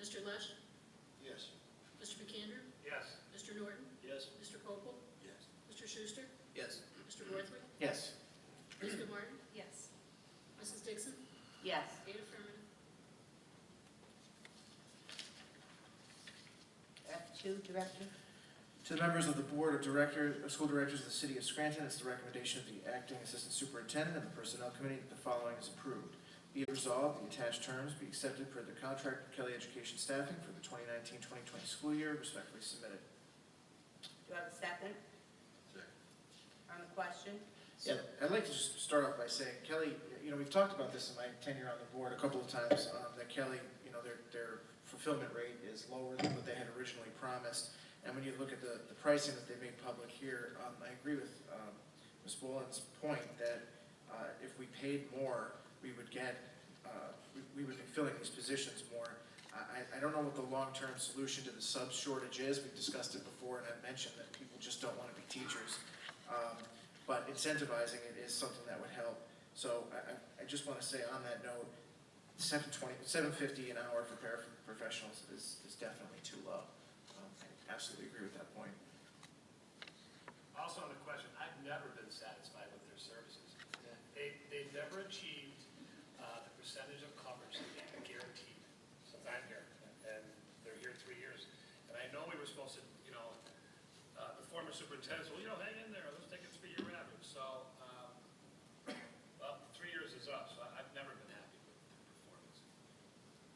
Mr. Lush? Yes. Mr. McAndrew? Yes. Mr. Norton? Yes. Mr. Popel? Yes. Mr. Schuster? Yes. Mr. Borthwick? Yes. Ms. Gilmartin? Yes. Mrs. Dixon? Yes. Eight affirmative. F2, Director? To the members of the Board of School Directors of the City of Scranton, it's the recommendation of the Acting Assistant Superintendent and the Personnel Committee that the following is approved. Be it resolved, the attached terms be accepted per the contract with Kelly Education Staffing for the 2019-2020 school year. Respectfully submitted. Do I have a second? Second. On the question? Yeah, I'd like to just start off by saying, Kelly, we've talked about this in my tenure on the board a couple of times, that Kelly, their fulfillment rate is lower than what they had originally promised. And when you look at the pricing that they made public here, I agree with Ms. Boland's point that if we paid more, we would get, we would be filling these positions more. I don't know what the long-term solution to the sub shortage is. We've discussed it before, and I've mentioned that people just don't want to be teachers. But incentivizing it is something that would help. So I just want to say on that note, $7.50 an hour for paraprofessionals is definitely too low. I absolutely agree with that point. Also on the question, I've never been satisfied with their services. They've never achieved the percentage of coverage that they can guarantee since I'm here, and they're here 3 years. And I know we were supposed to, the former superintendent said, well, hang in there, let's take a 3-year average. So, well, 3 years is up, so I've never been happy with their performance.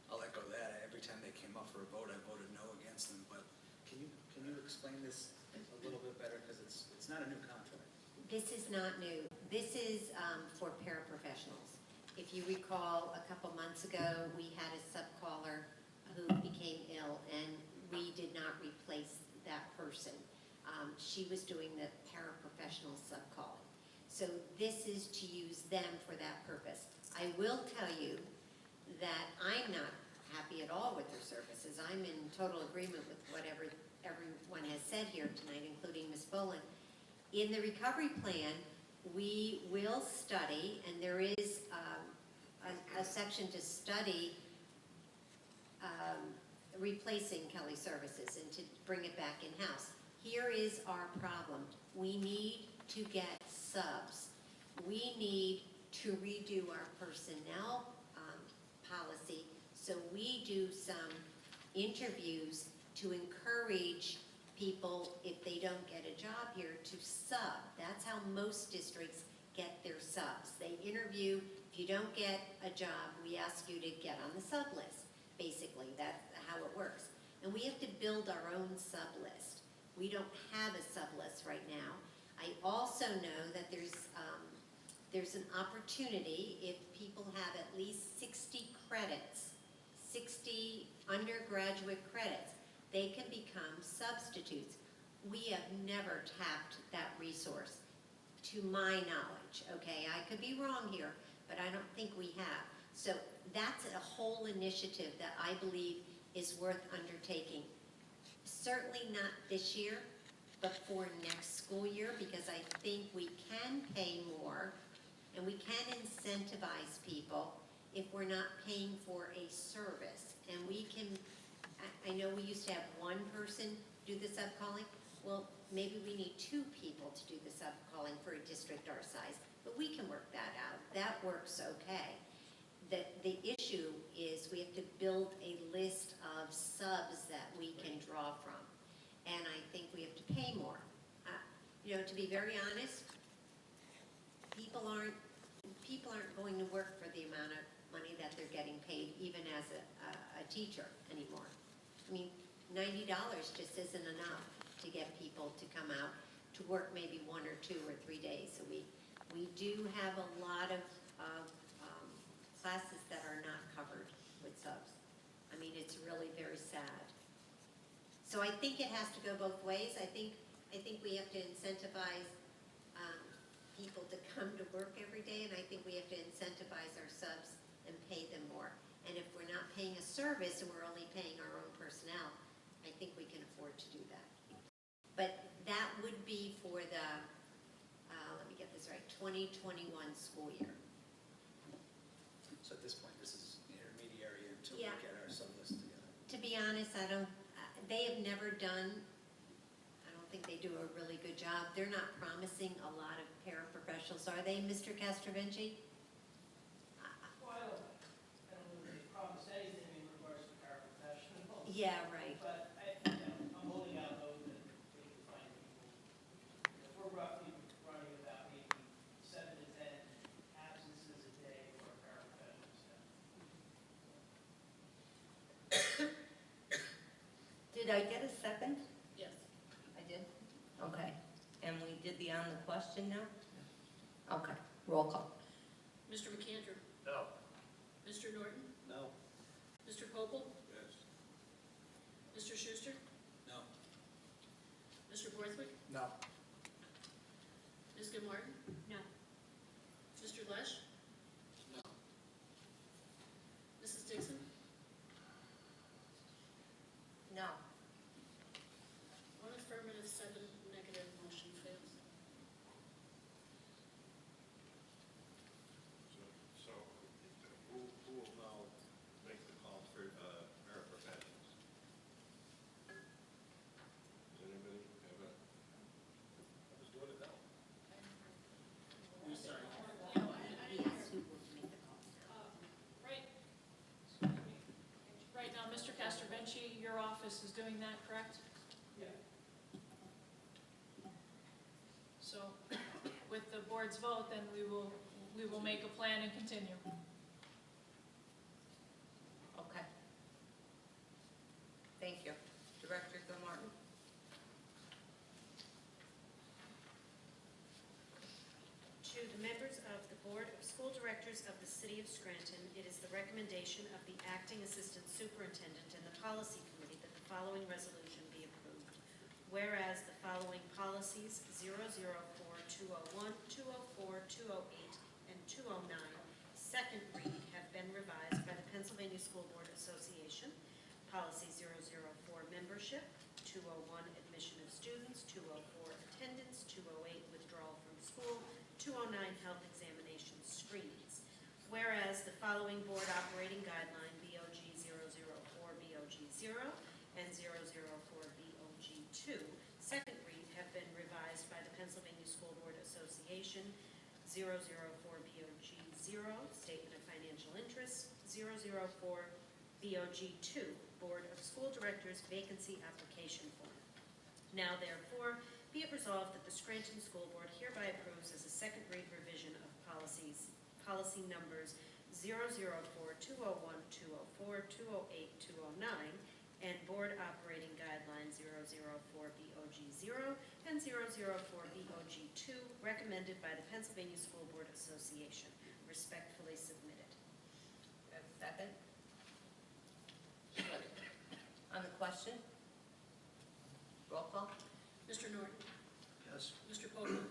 I'll echo that. Every time they came up for a vote, I voted no against them. But can you explain this a little bit better? Because it's not a new contract. This is not new. This is for paraprofessionals. If you recall, a couple months ago, we had a subcaller who became ill, and we did not replace that person. She was doing the paraprofessional subcalling. So this is to use them for that purpose. I will tell you that I'm not happy at all with their services. I'm in total agreement with whatever everyone has said here tonight, including Ms. Boland. In the recovery plan, we will study, and there is a section to study replacing Kelly Services and to bring it back in-house. Here is our problem. We need to get subs. We need to redo our personnel policy, so we do some interviews to encourage people, if they don't get a job here, to sub. That's how most districts get their subs. They interview. If you don't get a job, we ask you to get on the sub list. Basically, that's how it works. And we have to build our own sub list. We don't have a sub list right now. I also know that there's an opportunity if people have at least 60 credits, 60 undergraduate credits, they can become substitutes. We have never tapped that resource, to my knowledge, okay? I could be wrong here, but I don't think we have. So that's a whole initiative that I believe is worth undertaking. Certainly not this year, but for next school year, because I think we can pay more and we can incentivize people if we're not paying for a service. And we can, I know we used to have one person do the subcalling. Well, maybe we need 2 people to do the subcalling for a district our size, but we can work that out. That works okay. The issue is we have to build a list of subs that we can draw from. And I think we have to pay more. To be very honest, people aren't going to work for the amount of money that they're getting paid, even as a teacher anymore. I mean, $90 just isn't enough to get people to come out to work maybe 1 or 2 or 3 days a week. We do have a lot of classes that are not covered with subs. I mean, it's really very sad. So I think it has to go both ways. I think we have to incentivize people to come to work every day, and I think we have to incentivize our subs and pay them more. And if we're not paying a service and we're only paying our own personnel, I think we can afford to do that. But that would be for the, let me get this right, 2021 school year. So at this point, this is intermediary until Yeah. we get our sub list together. To be honest, they have never done, I don't think they do a really good job. They're not promising a lot of paraprofessionals, are they, Mr. Castrovinci? Well, I don't know if they promise anything in regards to paraprofessionals. Yeah, right. But I'm holding out hope that we can find people. If we're roughly running about maybe 7 to 10 absences a day for a paraprofessional staff. Did I get a second? Yes. I did? Okay. And we did the on the question now? Okay, roll call. Mr. McAndrew? No. Mr. Norton? No. Mr. Popel? Yes. Mr. Schuster? No. Mr. Borthwick? No. Ms. Gilmartin? No. Mr. Lesh? No. Mrs. Dixon? office is doing that, correct? Yeah. So with the board's vote, then we will make a plan and continue. Okay. Thank you. Director Gilmartin? To the members of the Board of School Directors of the City of Scranton, it is the recommendation of the Acting Assistant Superintendent and the Policy Committee that the following resolution be approved. Whereas the following policies, 004-201, 204, 208, and 209, second read have been revised by the Pennsylvania School Board Association. Policy 004, membership, 201, admission of students, 204, attendance, 208, withdrawal from school, 209, health examination screenings. Whereas the following board operating guideline, BOG 004, BOG 0, and 004, BOG 2, second read have been revised by the Pennsylvania School Board Association, 004, BOG 0, statement of financial interest, 004, BOG 2, Board of School Directors vacancy application form. Now therefore, be it resolved that the Scranton School Board hereby approves as a second read revision of policy numbers 004, 201, 204, 208, 209, and Board Operating Guideline 004 BOG 0 and 004 BOG 2, recommended by the Pennsylvania School Board Association. Respectfully submitted. Have a second? On the question? Roll call? Mr. Norton? Yes. Mr. Vogel?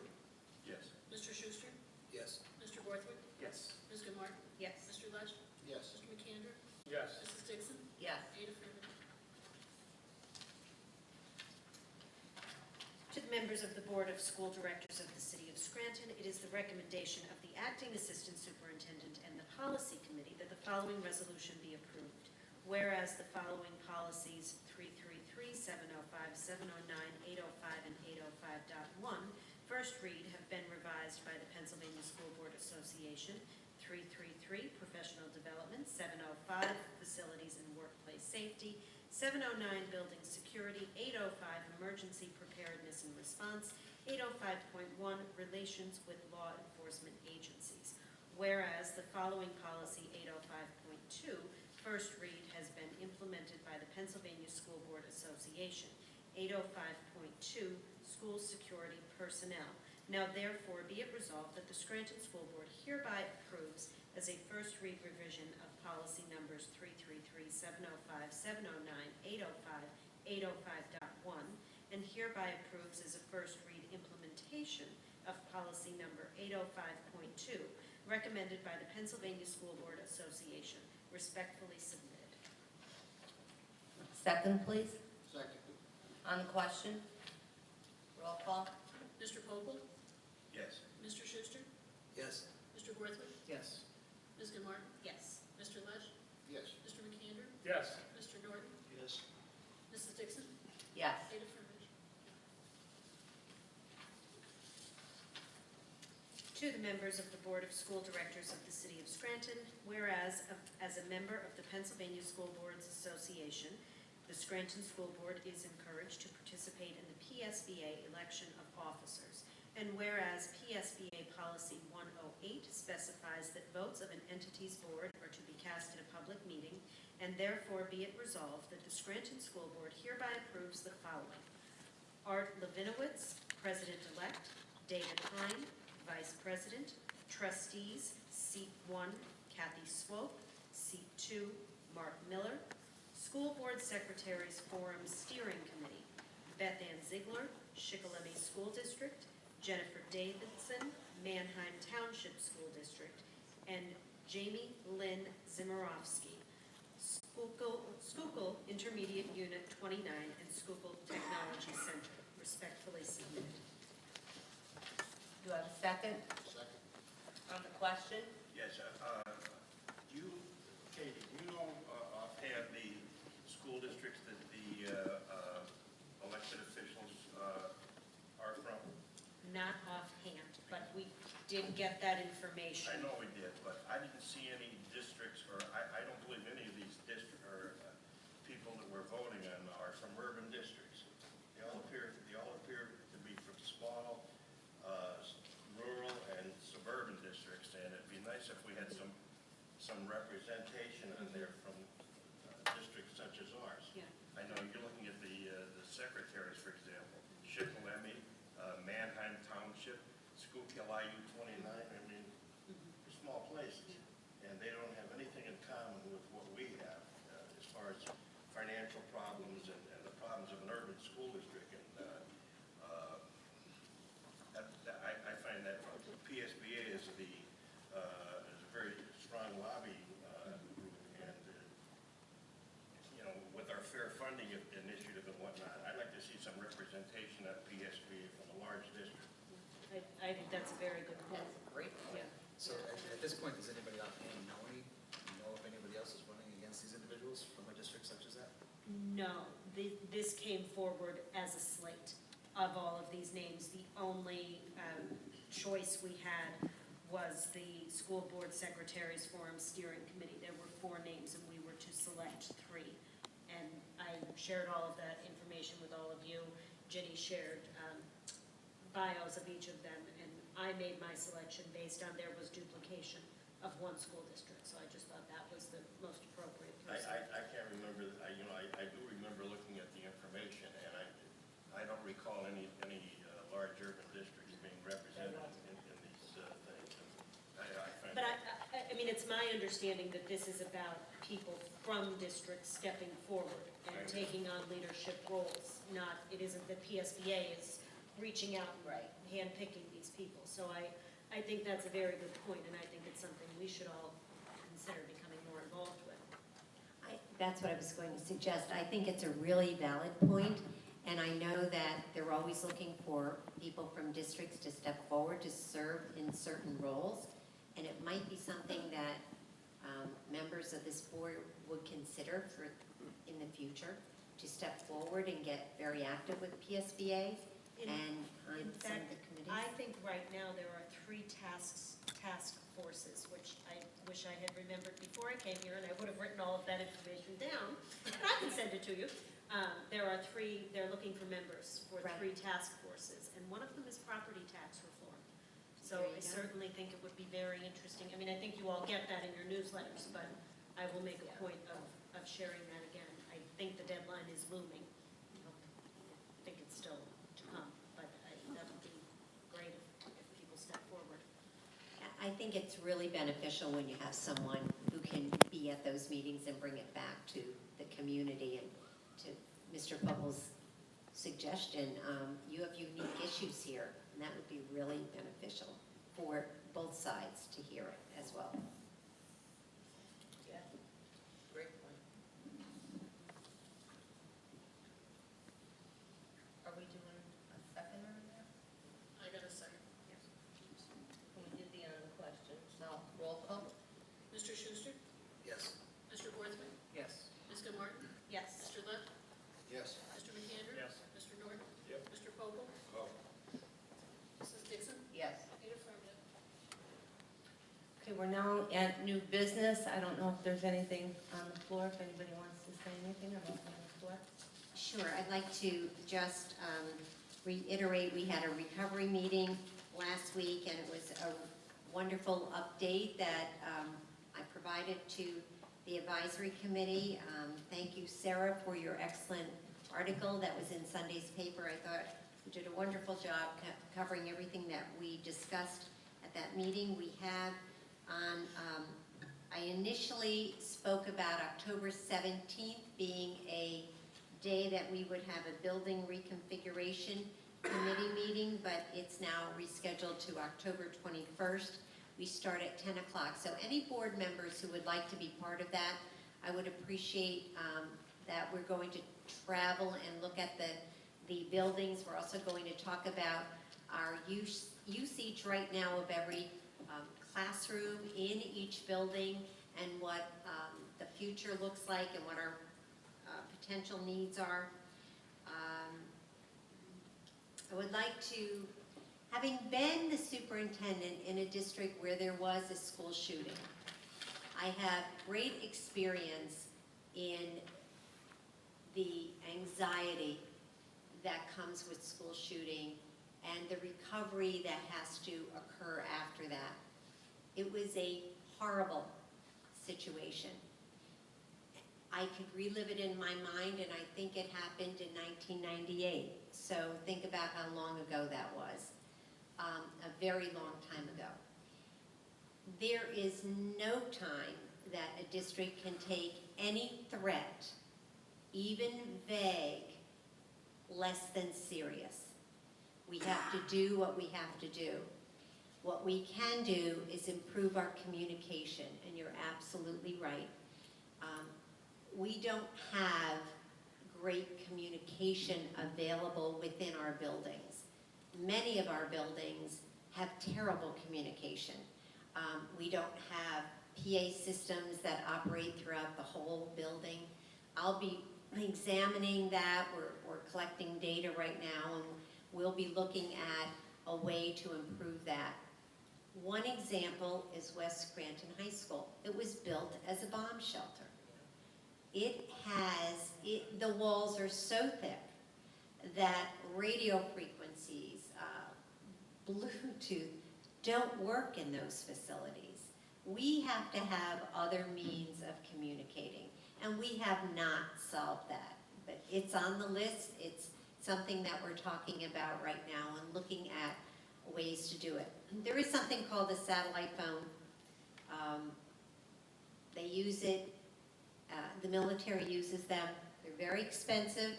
Yes. Mr. Schuster? Yes. Mr. Borthwick? Yes. Ms. Gilmartin? Yes. Mr. Lush? Yes. Mr. McAndrew? Yes. Mrs. Dixon? Yes. 8 affirmative. To the members of the Board of School Directors of the City of Scranton, it is the recommendation of the Acting Assistant Superintendent and the Policy Committee that the following resolution be approved. Whereas the following policies 333, 705, 709, 805, and 805.1, first read have been revised by the Pennsylvania School Board Association. 333, professional development, 705, facilities and workplace safety, 709, building security, 805, emergency preparedness and response, 805.1, relations with law enforcement agencies. Whereas the following policy, 805.2, first read has been implemented by the Pennsylvania School Board Association. 805.2, school security personnel. Now therefore be it resolved that the Scranton School Board hereby approves as a first read revision of policy numbers 333, 705, 709, 805, 805.1, and hereby approves as a first read implementation of policy number 805.2, recommended by the Pennsylvania School Board Association. Respectfully submitted. Second, please. Second. On the question? Roll call? Mr. Vogel? Yes. Mr. Schuster? Yes. Mr. Borthwick? Yes. Ms. Gilmartin? Yes. Mr. Lush? Yes. Mr. McAndrew? Yes. Mr. Norton? Yes. Mrs. Dixon? Yes. 8 affirmative. To the members of the Board of School Directors of the City of Scranton, whereas as a member of the Pennsylvania School Boards Association, the Scranton School Board is encouraged to participate in the PSBA election of officers. And whereas PSBA Policy 108 specifies that votes of an entity's board are to be cast at a public meeting, and therefore be it resolved that the Scranton School Board hereby approves the following. Art Levinowitz, President-elect, David Hine, Vice President, Trustees, Seat 1, Kathy Swope, Seat 2, Mark Miller, School Board Secretaries Forum Steering Committee, Beth Ann Ziegler, Shikellamy School District, Jennifer Davidson, Manheim Township School District, and Jamie Lynn Zimmerowski, Schuylkill Intermediate Unit 29 and Schuylkill Technology Center. Respectfully submitted. Do I have a second? Second. On the question? Yes, Katie, do you know offhand the school districts that the elected officials are from? Not offhand, but we did get that information. I know we did, but I didn't see any districts, or I don't believe any of these district or people that we're voting on are representation at PSBA from a large district. I think that's a very good point. Great. Yeah. So at this point, does anybody offhand know if anybody else is running against these individuals from a district such as that? No, this came forward as a slate of all of these names. The only choice we had was the School Board Secretaries Forum Steering Committee. There were 4 names and we were to select 3. And I shared all of that information with all of you. Ginny shared bios of each of them, and I made my selection based on there was duplication of one school district. So I just thought that was the most appropriate person. I can't remember, I do remember looking at the information, and I don't recall any large urban districts being represented in these things. But I mean, it's my understanding that this is about people from districts stepping forward and taking on leadership roles, not, it isn't that PSBA is reaching out and handpicking these people. So I think that's a very good point, and I think it's something we should all consider becoming more involved with. That's what I was going to suggest. I think it's a really valid point, and I know that they're always looking for people from districts to step forward to serve in certain roles, and it might be something that members of this board would consider for in the future, to step forward and get very active with PSBAs and on In some of fact, the committees. I think right now there are 3 task forces, which I wish I had remembered before I came here, and I would have written all of that information down, but I can send it to you. There are 3, they're looking for members for 3 task forces, and one of them is property tax reform. So There you I go. certainly think it would be very interesting. I mean, I think you all get that in your newsletters, but I will make a point of sharing that again. I think the deadline is looming. I think it's still to come, but that would be great if people step forward. I think it's really beneficial when you have someone who can be at those meetings and bring it back to the community. And to Mr. Bubble's suggestion, you have unique issues here, and that would be really beneficial for both sides to hear it as well. Yeah. Great point. Are we doing a seconder in there? I got a second. We did the other question, so roll call? Mr. Schuster? Yes. Mr. Borthman? Yes. Ms. Gilmartin? Yes. Mr. Lipp? Yes. Mr. McAndrew? Yes. Mr. Norton? Yep. Mr. Vogel? Oh. Mrs. Dixon? Yes. 8 affirmative. Okay, we're now at new business. I don't know if there's anything on the floor, if anybody wants to say anything or anything on the floor. Sure, I'd like to just reiterate, we had a recovery meeting last week, and it was a wonderful update that I provided to the advisory committee. Thank you, Sarah, for your excellent article that was in Sunday's paper. I thought you did a wonderful job covering everything that we discussed at that meeting. We have on, I initially spoke about October 17th being a day that we would have a building reconfiguration committee meeting, but it's now rescheduled to October 21st. We start at 10 o'clock. So any board members who would like to be part of that, I would appreciate that we're going to travel and look at the buildings. We're also going to talk about our usage right now of every classroom in each building and what the future looks like and what our potential needs are. I would like to, having been the superintendent in a district where there was a school shooting, I have great experience in the anxiety that comes with school shooting and the recovery that has to occur after that. It was a horrible situation. I could relive it in my mind, and I think it happened in 1998. So think about how long ago that was. A very long time ago. There is no time that a district can take any threat, even vague, less than serious. We have to do what we have to do. What we can do is improve our communication, and you're absolutely right. We don't have great communication available within our buildings. Many of our buildings have terrible communication. We don't have PA systems that operate throughout the whole building. I'll be examining that. We're collecting data right now, and we'll be looking at a way to improve that. One example is West Scranton High School. It was built as a bomb shelter. The walls are so thick that radio frequencies, Bluetooth, don't work in those facilities. We have to have other means of communicating, and we have not solved that. But it's on the list. It's something that we're talking about right now and looking at ways to do it. There is something called a satellite phone. They use it, the military uses them. They're very expensive,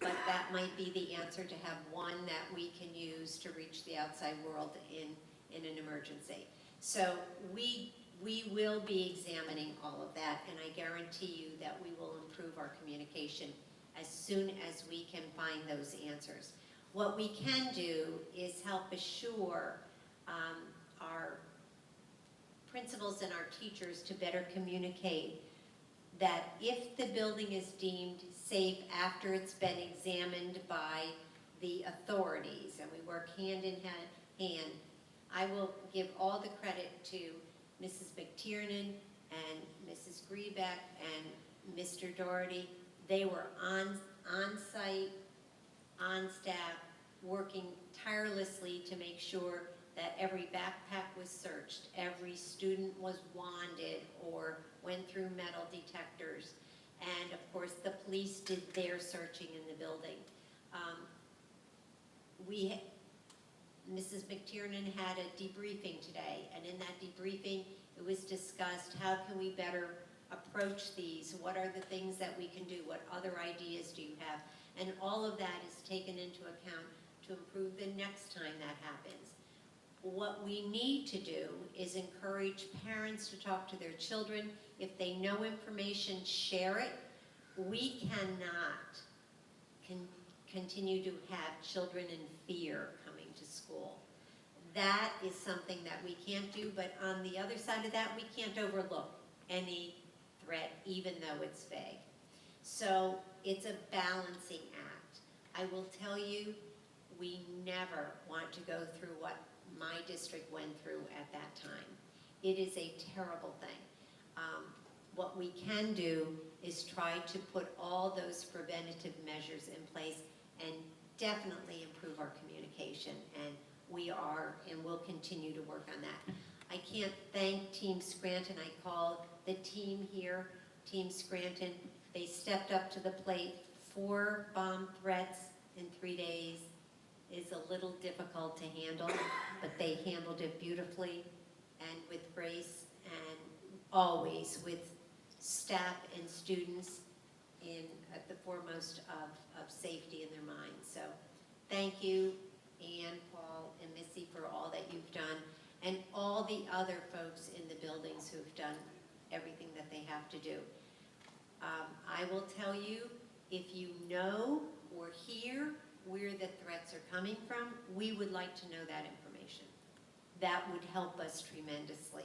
but that might be the answer, to have one that we can use to reach the outside world in an emergency. So we will be examining all of that, and I guarantee you that we will improve our communication as soon as we can find those answers. What we can do is help assure our principals and our teachers to better communicate that if the building is deemed safe after it's been examined by the authorities, and we work hand in hand, I will give all the credit to Mrs. McTiernan and Mrs. Griebeck and Mr. Doherty. They were on site, on staff, working tirelessly to make sure that every backpack was searched, every student was wanded or went through metal detectors, and of course the police did their searching in the building. Mrs. McTiernan had a debriefing today, and in that debriefing it was discussed, how can we better approach these? What are the things that we can do? What other ideas do you have? And all of that is taken into account to improve the next time that happens. What we need to do is encourage parents to talk to their children. If they know information, share it. We cannot continue to have children in fear coming to school. That is something that we can't do, but on the other side of that, we can't overlook any threat, even though it's vague. So it's a balancing act. I will tell you, we never want to go through what my district went through at that time. It is a terrible thing. What we can do is try to put all those preventative measures in place and definitely improve our communication, and we are and will continue to work on that. I can't thank Team Scranton. I call the team here, Team Scranton. They stepped up to the plate. 4 bomb threats in 3 days is a little difficult to handle, but they handled it beautifully and with grace, and always with staff and students at the foremost of safety in their minds. So thank you, Ann, Paul, and Missy, for all that you've done, and all the other folks in the buildings who've done everything that they have to do. I will tell you, if you know or hear where the threats are coming from, we would like to know that information. That would help us tremendously.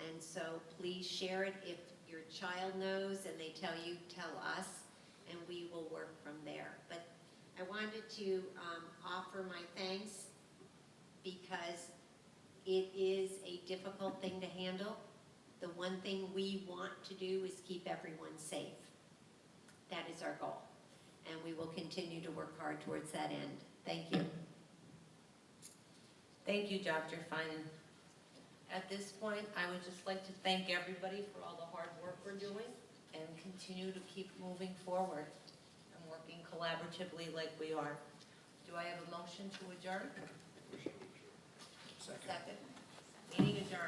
And so please share it. If your child knows and they tell you, tell us, and we will work from there. But I wanted to offer my thanks, because it is a difficult thing to handle. The one thing we want to do is keep everyone safe. That is our goal, and we will continue to work hard towards that end. Thank you. Thank you, Dr. Finan. At this point, I would just like to thank everybody for all the hard work we're doing, and continue to keep moving forward and working collaboratively like we are. Do I have a motion to adjourn? Second. Second. Meeting adjourned.